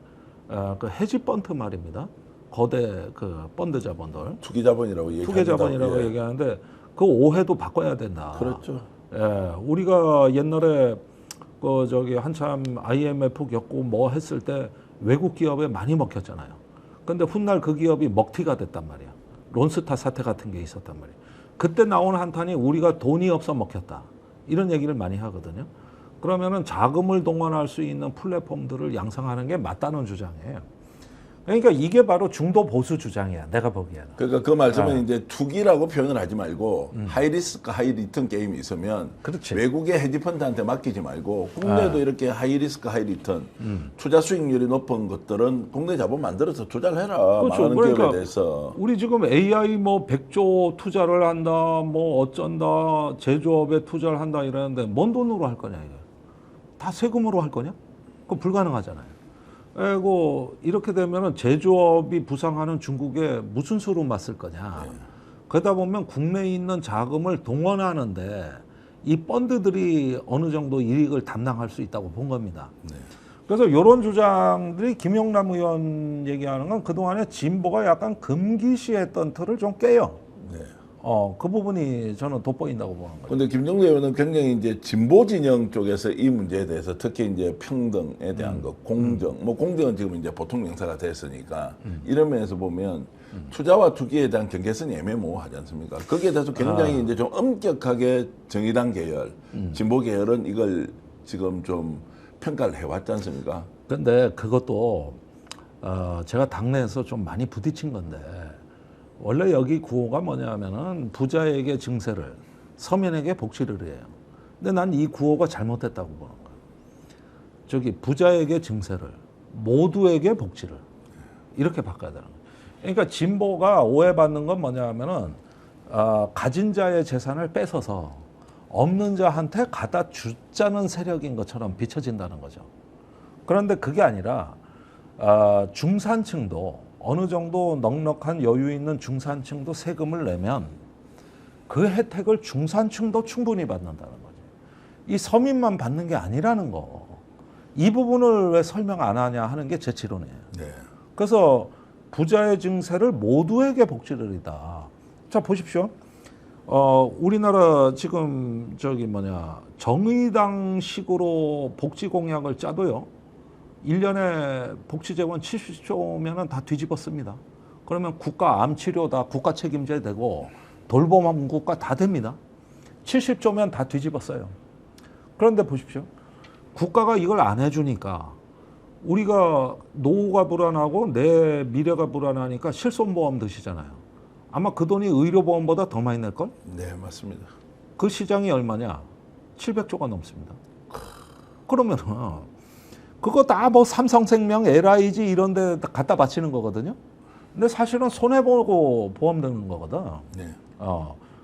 그 헤지 펀드 말입니다. 거대 그 펀드 자본들 투기 자본이라고 얘기합니다. 투기 자본이라고 예. 얘기하는데 그 오해도 바꿔야 된다. 그렇죠. 예, 우리가 옛날에 그 저기 한참 IMF 겪고 뭐 했을 때 외국 기업에 많이 먹혔잖아요. 근데 훗날 그 기업이 먹튀가 됐단 말이야. 론스타 사태 같은 게 있었단 말이야. 그때 나온 한탄이 우리가 돈이 없어 먹혔다. 이런 얘기를 많이 하거든요. 그러면은 자금을 동원할 수 있는 플랫폼들을 양성하는 게 맞다는 주장이에요. 그러니까 이게 바로 중도 보수 주장이야. 내가 보기에는. 그러니까 그 말씀은 이제 투기라고 표현을 하지 말고 하이리스크 하이리턴 게임이 있으면 그렇지. 외국의 헤지펀드한테 맡기지 말고 국내도 이렇게 하이리스크 하이리턴 투자 수익률이 높은 것들은 국내 자본 만들어서 투자를 해라. 그렇죠. 많은 그러니까 기업에 대해서. 우리 지금 AI 뭐 100조 투자를 한다, 뭐 어쩐다, 제조업에 투자를 한다 이러는데 뭔 돈으로 할 거냐 이게? 다 세금으로 할 거냐? 그거 불가능하잖아요. 그리고 이렇게 되면은 제조업이 부상하는 중국에 무슨 수로 맞설 거냐? 그러다 보면 국내에 있는 자금을 동원하는데 이 펀드들이 어느 정도 이익을 담당할 수 있다고 본 겁니다. 그래서 이런 주장들이 김용남 의원 얘기하는 건 그동안에 진보가 약간 금기시했던 틀을 좀 깨요. 그 부분이 저는 돋보인다고 보는 거예요. 그런데 김종대 의원은 굉장히 이제 진보 진영 쪽에서 이 문제에 대해서 특히 이제 평등에 대한 것, 공정, 뭐 공정은 지금 이제 보통 명사가 됐으니까 이런 면에서 보면 투자와 투기에 대한 경계선이 애매모호하지 않습니까? 거기에 대해서 굉장히 이제 좀 엄격하게 정의당 계열, 진보 계열은 이걸 지금 좀 평가를 해왔지 않습니까? 근데 그것도 제가 당내에서 좀 많이 부딪힌 건데 원래 여기 구호가 뭐냐면은 부자에게 증세를 서민에게 복지를 해요. 근데 난 이 구호가 잘못됐다고 보는 거야. 저기 부자에게 증세를 모두에게 복지를 이렇게 바꿔야 되는 거야. 그러니까 진보가 오해받는 건 뭐냐면은 가진 자의 재산을 뺏어서 없는 자한테 갖다 주자는 세력인 것처럼 비춰진다는 거죠. 그런데 그게 아니라 중산층도 어느 정도 넉넉한 여유 있는 중산층도 세금을 내면 그 혜택을 중산층도 충분히 받는다는 거죠. 이 서민만 받는 게 아니라는 거. 이 부분을 왜 설명 안 하냐 하는 게 제 지론이에요. 네. 그래서 부자의 증세를 모두에게 복지를이다. 자 보십시오. 우리나라 지금 정의당식으로 복지 공약을 짜도요. 1년에 복지 재원 70조면은 다 뒤집었습니다. 그러면 국가 암 치료 다 국가 책임져야 되고 돌봄 국가 다 됩니다. 70조면 다 뒤집었어요. 그런데 보십시오. 국가가 이걸 안 해주니까 우리가 노후가 불안하고 내 미래가 불안하니까 실손보험 드시잖아요. 아마 그 돈이 의료보험보다 더 많이 낼걸? 네, 맞습니다. 그 시장이 얼마냐? 700조가 넘습니다. 그러면은 그거 다 뭐 삼성생명, LIG 이런 데 갖다 바치는 거거든요. 근데 사실은 손해보고 보험 드는 거거든. 네.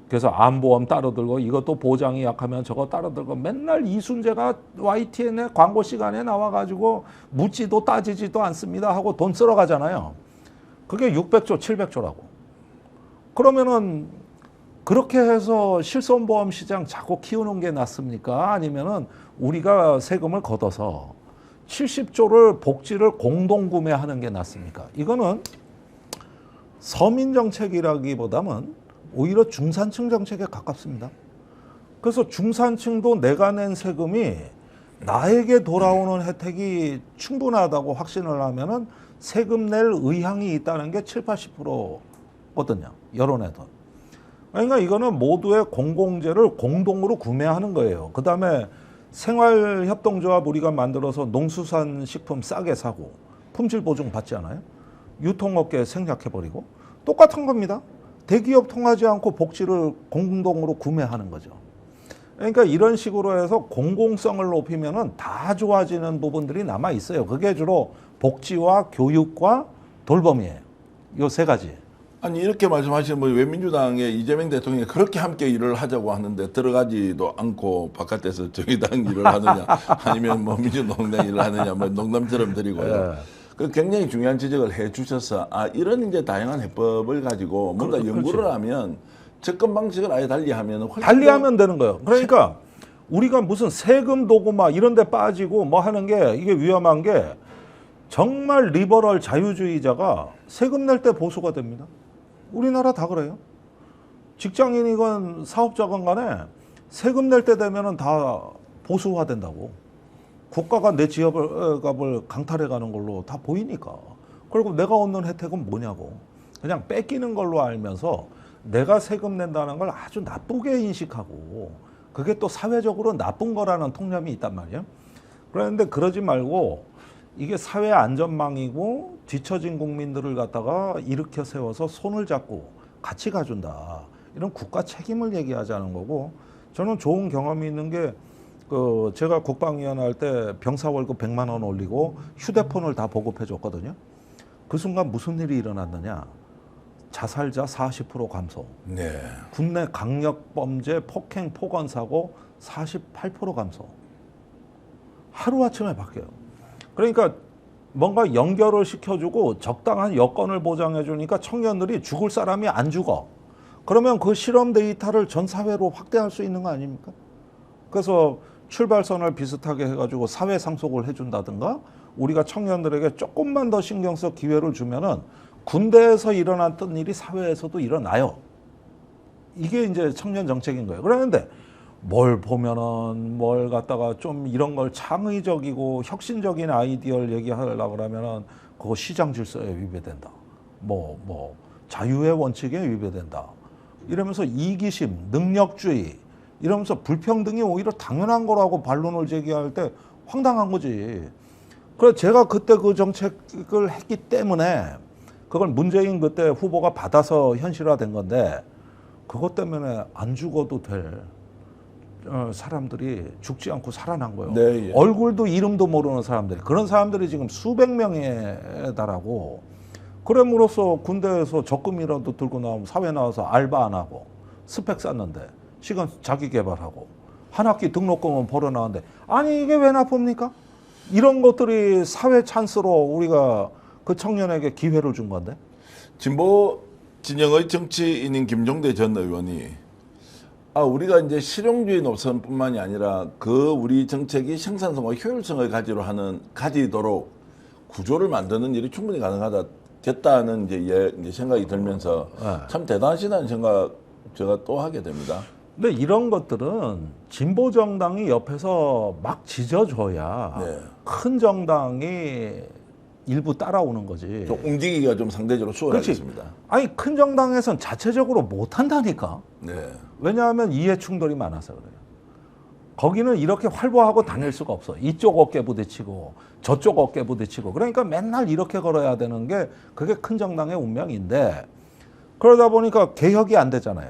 그래서 암보험 따로 들고 이것도 보장이 약하면 저거 따로 들고 맨날 이순재가 YTN에 광고 시간에 나와가지고 묻지도 따지지도 않습니다 하고 돈 쓸어 가잖아요. 그게 600조, 700조라고. 그러면은 그렇게 해서 실손보험 시장 자꾸 키우는 게 낫습니까? 아니면은 우리가 세금을 걷어서 70조를 복지를 공동구매하는 게 낫습니까? 이거는 서민 정책이라기보다는 오히려 중산층 정책에 가깝습니다. 그래서 중산층도 내가 낸 세금이 나에게 돌아오는 혜택이 충분하다고 확신을 하면은 세금 낼 의향이 있다는 게 7, 80%거든요. 여론에도. 그러니까 이거는 모두의 공공재를 공동으로 구매하는 거예요. 그 다음에 생활협동조합 우리가 만들어서 농수산식품 싸게 사고 품질 보증 받지 않아요? 유통업계 생략해버리고 똑같은 겁니다. 대기업 통하지 않고 복지를 공동으로 구매하는 거죠. 그러니까 이런 식으로 해서 공공성을 높이면은 다 좋아지는 부분들이 남아 있어요. 그게 주로 복지와 교육과 돌봄이에요. 요 세 가지. 아니 이렇게 말씀하시는 분이 왜 민주당의 이재명 대통령이 그렇게 함께 일을 하자고 하는데 들어가지도 않고 바깥에서 정의당 일을 하느냐 아니면 뭐 민주노동당 일을 하느냐 뭐 농담처럼 드리고요. 그 굉장히 중요한 지적을 해 주셔서 이런 이제 다양한 해법을 가지고 뭔가 연구를 하면 접근 방식을 아예 달리하면 훨씬 달리하면 되는 거예요. 그러니까 우리가 무슨 세금 도구마 이런 데 빠지고 뭐 하는 게 이게 위험한 게 정말 리버럴 자유주의자가 세금 낼 때 보수가 됩니다. 우리나라 다 그래요. 직장인이건 사업자건 간에 세금 낼 때 되면은 다 보수화 된다고. 국가가 내 지역을 강탈해 가는 걸로 다 보이니까. 그리고 내가 얻는 혜택은 뭐냐고. 그냥 뺏기는 걸로 알면서 내가 세금 낸다는 걸 아주 나쁘게 인식하고 그게 또 사회적으로 나쁜 거라는 통념이 있단 말이에요. 그런데 그러지 말고 이게 사회 안전망이고 뒤처진 국민들을 갖다가 일으켜 세워서 손을 잡고 같이 가준다. 이런 국가 책임을 얘기하자는 거고 저는 좋은 경험이 있는 게 제가 국방위원 할 때 병사 월급 100만 원 올리고 휴대폰을 다 보급해 줬거든요. 그 순간 무슨 일이 일어났느냐. 자살자 40% 감소. 네. 국내 강력범죄 폭행 폭언 사고 48% 감소. 하루아침에 바뀌어요. 그러니까 뭔가 연결을 시켜주고 적당한 여건을 보장해 주니까 청년들이 죽을 사람이 안 죽어. 그러면 그 실험 데이터를 전 사회로 확대할 수 있는 거 아닙니까? 그래서 출발선을 비슷하게 해가지고 사회 상속을 해준다든가 우리가 청년들에게 조금만 더 신경 써 기회를 주면은 군대에서 일어났던 일이 사회에서도 일어나요. 이게 이제 청년 정책인 거예요. 그런데 뭘 보면은 뭘 갖다가 좀 이런 걸 창의적이고 혁신적인 아이디어를 얘기하려고 그러면은 그거 시장 질서에 위배된다. 자유의 원칙에 위배된다. 이러면서 이기심, 능력주의 이러면서 불평등이 오히려 당연한 거라고 반론을 제기할 때 황당한 거지. 그래서 제가 그때 그 정책을 했기 때문에 그걸 문재인 그때 후보가 받아서 현실화된 건데 그것 때문에 안 죽어도 될 사람들이 죽지 않고 살아난 거예요. 네, 예. 얼굴도 이름도 모르는 사람들이. 그런 사람들이 지금 수백 명에 달하고 그럼으로써 군대에서 적금이라도 들고 나오면 사회 나와서 알바 안 하고 스펙 쌓는데 시간 자기 개발하고 한 학기 등록금은 벌어 나오는데 아니 이게 왜 나쁩니까? 이런 것들이 사회 찬스로 우리가 그 청년에게 기회를 준 건데. 진보 진영의 정치인인 김종대 전 의원이 우리가 이제 실용주의 노선뿐만이 아니라 그 우리 정책이 생산성과 효율성을 가지도록 구조를 만드는 일이 충분히 가능하겠다는 이제 생각이 들면서 참 대단하시다는 생각 제가 또 하게 됩니다. 근데 이런 것들은 진보 정당이 옆에서 막 지져줘야 네. 큰 정당이 일부 따라오는 거지. 좀 움직이기가 좀 상대적으로 수월하겠습니다. 아니 큰 정당에선 자체적으로 못 한다니까. 네. 왜냐하면 이해 충돌이 많아서 그래요. 거기는 이렇게 활보하고 다닐 수가 없어. 이쪽 어깨 부딪히고 저쪽 어깨 부딪히고. 그러니까 맨날 이렇게 걸어야 되는 게 그게 큰 정당의 운명인데, 그러다 보니까 개혁이 안 되잖아요.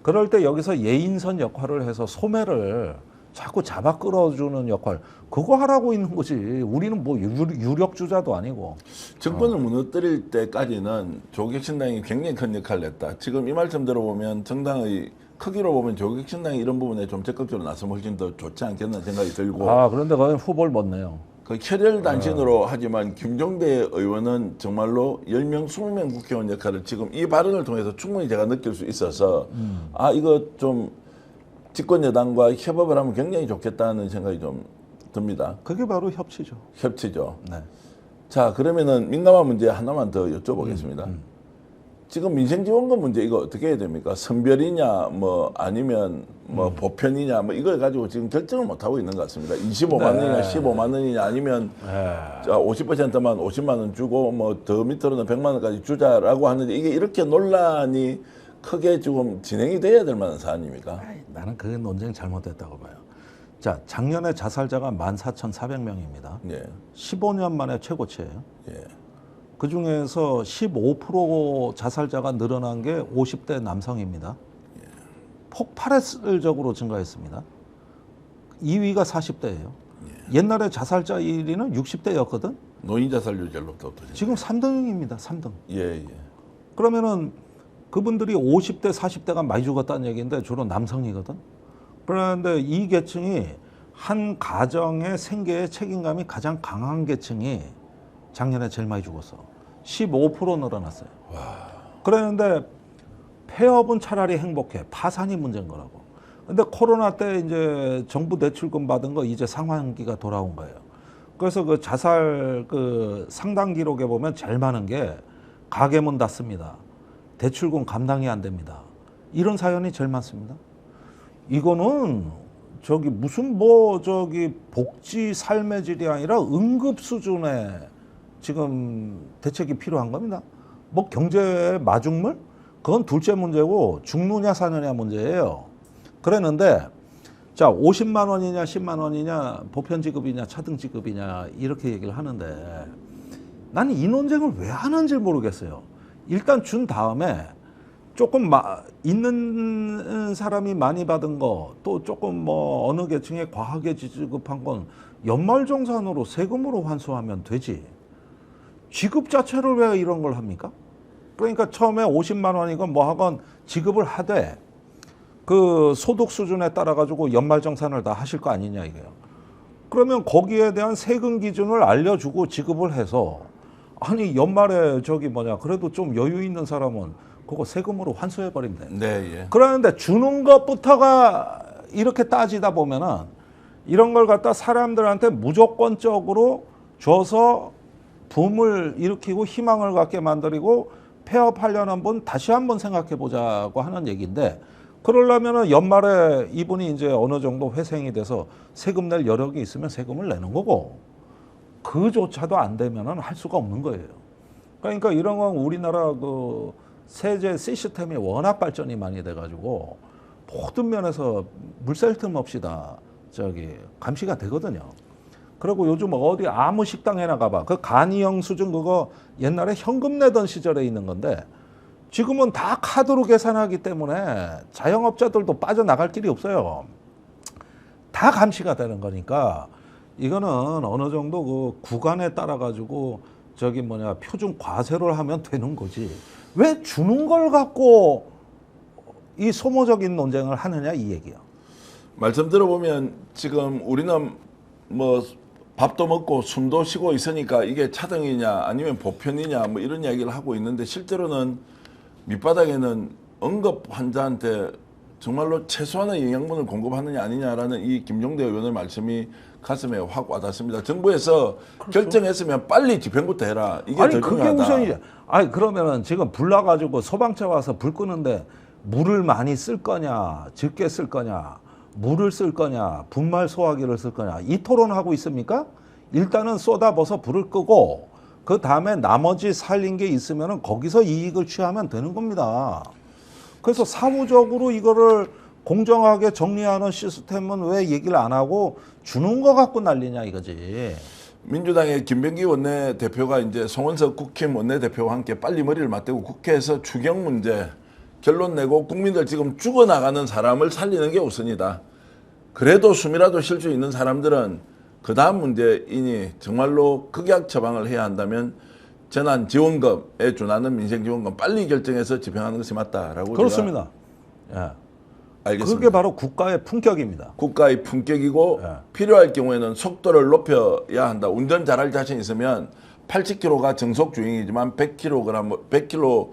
그럴 때 여기서 예인선 역할을 해서 소매를 자꾸 잡아 끌어주는 역할, 그거 하라고 있는 거지. 우리는 뭐 유력 주자도 아니고. 정권을 무너뜨릴 때까지는 조국혁신당이 굉장히 큰 역할을 했다. 지금 이 말씀 들어보면 정당의 크기로 보면 조국혁신당이 이런 부분에 좀 적극적으로 나서면 훨씬 더 좋지 않겠나 생각이 들고, 그런데 그건 후보를 못 내요. 그 혈혈단신으로 하지만 김종대 의원은 정말로 10명, 20명 국회의원 역할을 지금 이 발언을 통해서 충분히 제가 느낄 수 있어서 이거 좀 집권 여당과 협업을 하면 굉장히 좋겠다는 생각이 좀 듭니다. 그게 바로 협치죠. 협치죠. 네. 자, 그러면은 민감한 문제 하나만 더 여쭤보겠습니다. 지금 민생지원금 문제 이거 어떻게 해야 됩니까? 선별이냐, 뭐 아니면 뭐 보편이냐, 뭐 이걸 가지고 지금 결정을 못 하고 있는 것 같습니다. 25만 원이냐, 15만 원이냐, 아니면 자, 50%만 50만 원 주고 뭐 더 밑으로는 100만 원까지 주자라고 하는데, 이게 이렇게 논란이 크게 지금 진행이 돼야 될 만한 사안입니까? 나는 그 논쟁 잘못됐다고 봐요. 자, 작년에 자살자가 14,400명입니다. 예, 15년 만에 최고치예요. 예, 그 중에서 15% 자살자가 늘어난 게 50대 남성입니다. 폭발적으로 증가했습니다. 2위가 40대예요. 옛날에 자살자 1위는 60대였거든. 노인 자살률 제일 높다고. 지금 3등입니다. 3등. 예, 예. 그러면은 그분들이 50대, 40대가 많이 죽었다는 얘기인데 주로 남성이거든. 그런데 이 계층이 한 가정의 생계에 책임감이 가장 강한 계층이 작년에 제일 많이 죽었어. 15% 늘어났어요. 그랬는데 폐업은 차라리 행복해. 파산이 문제인 거라고. 근데 코로나 때 이제 정부 대출금 받은 거 이제 상환기가 돌아온 거예요. 그래서 그 자살 그 상담 기록에 보면 제일 많은 게 가게문 닫습니다. 대출금 감당이 안 됩니다. 이런 사연이 제일 많습니다. 이거는 무슨 복지 삶의 질이 아니라 응급 수준의 지금 대책이 필요한 겁니다. 뭐 경제의 마중물? 그건 둘째 문제고 죽느냐 사느냐 문제예요. 그랬는데 자, 50만 원이냐 10만 원이냐 보편지급이냐 차등지급이냐 이렇게 얘기를 하는데, 나는 이 논쟁을 왜 하는지 모르겠어요. 일단 준 다음에 조금 있는 사람이 많이 받은 거, 또 조금 뭐 어느 계층에 과하게 지급한 건 연말정산으로 세금으로 환수하면 되지. 지급 자체를 왜 이런 걸 합니까? 그러니까 처음에 50만 원이건 뭐 하건 지급을 하되 그 소득 수준에 따라 가지고 연말정산을 다 하실 거 아니냐 이게요. 그러면 거기에 대한 세금 기준을 알려주고 지급을 해서, 아니 연말에 그래도 좀 여유 있는 사람은 그거 세금으로 환수해 버리면 돼. 네, 예. 그러는데 주는 것부터가 이렇게 따지다 보면은 이런 걸 갖다 사람들한테 무조건적으로 줘서 붐을 일으키고 희망을 갖게 만들고 폐업하려는 분 다시 한번 생각해 보자고 하는 얘기인데, 그러려면은 연말에 이분이 이제 어느 정도 회생이 돼서 세금 낼 여력이 있으면 세금을 내는 거고, 그조차도 안 되면은 할 수가 없는 거예요. 그러니까 이런 건 우리나라 그 세제 시스템이 워낙 발전이 많이 돼가지고 모든 면에서 물샐 틈 없이 다 감시가 되거든요. 그리고 요즘 어디 아무 식당에 나가봐. 그 간이형 수준 그거 옛날에 현금 내던 시절에 있는 건데 지금은 다 카드로 계산하기 때문에 자영업자들도 빠져나갈 길이 없어요. 다 감시가 되는 거니까 이거는 어느 정도 그 구간에 따라 가지고 표준 과세를 하면 되는 거지. 왜 주는 걸 갖고 이 소모적인 논쟁을 하느냐 이 얘기야. 말씀 들어보면 지금 우리는 뭐 밥도 먹고 숨도 쉬고 있으니까 이게 차등이냐 아니면 보편이냐 뭐 이런 이야기를 하고 있는데, 실제로는 밑바닥에는 응급 환자한테 정말로 최소한의 영양분을 공급하느냐 아니냐라는 이 김종대 의원의 말씀이 가슴에 확 와닿습니다. 정부에서 결정했으면 빨리 집행부터 해라. 이게 아니 더 그게 중요하다. 우선이지. 아니 그러면은 지금 불 나가지고 소방차 와서 불 끄는데 물을 많이 쓸 거냐, 적게 쓸 거냐, 물을 쓸 거냐, 분말 소화기를 쓸 거냐 이 토론하고 있습니까? 일단은 쏟아부어서 불을 끄고 그 다음에 나머지 살린 게 있으면은 거기서 이익을 취하면 되는 겁니다. 그래서 사후적으로 이거를 공정하게 정리하는 시스템은 왜 얘기를 안 하고 주는 거 갖고 난리냐 이거지. 민주당의 김병기 원내대표가 이제 송원석 국힘 원내대표와 함께 빨리 머리를 맞대고 국회에서 추경 문제 결론 내고 국민들 지금 죽어나가는 사람을 살리는 게 우선이다. 그래도 숨이라도 쉴 수 있는 사람들은 그 다음 문제이니 정말로 극약 처방을 해야 한다면 재난지원금에 준하는 민생지원금 빨리 결정해서 집행하는 것이 맞다라고 그렇습니다. 예. 알겠습니다. 그게 바로 국가의 품격입니다. 국가의 품격이고 예. 필요할 경우에는 속도를 높여야 한다. 운전 잘할 자신 있으면 80km가 정속 주행이지만 100km로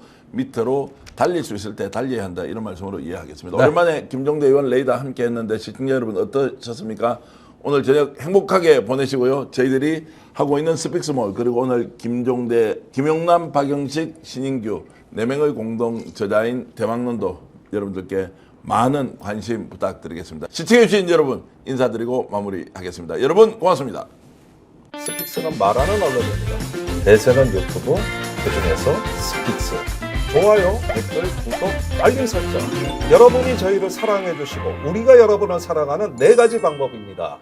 달릴 수 있을 때 달려야 한다. 이런 말씀으로 이해하겠습니다. 네. 오랜만에 김종대 의원 레이더 함께 했는데 시청자 여러분 어떠셨습니까? 오늘 저녁 행복하게 보내시고요. 저희들이 하고 있는 스픽스몰 그리고 오늘 김종대, 김용남, 박영식, 신인규 4명의 공동 저자인 대망론도 여러분들께 많은 관심 부탁드리겠습니다. 시청해주신 여러분 인사드리고 마무리하겠습니다. 여러분 고맙습니다. 스픽스는 말하는 언론입니다. 대세는 유튜브, 그중에서 스픽스. 좋아요, 댓글, 구독, 알림 설정. 여러분이 저희를 사랑해 주시고 우리가 여러분을 사랑하는 4가지 방법입니다.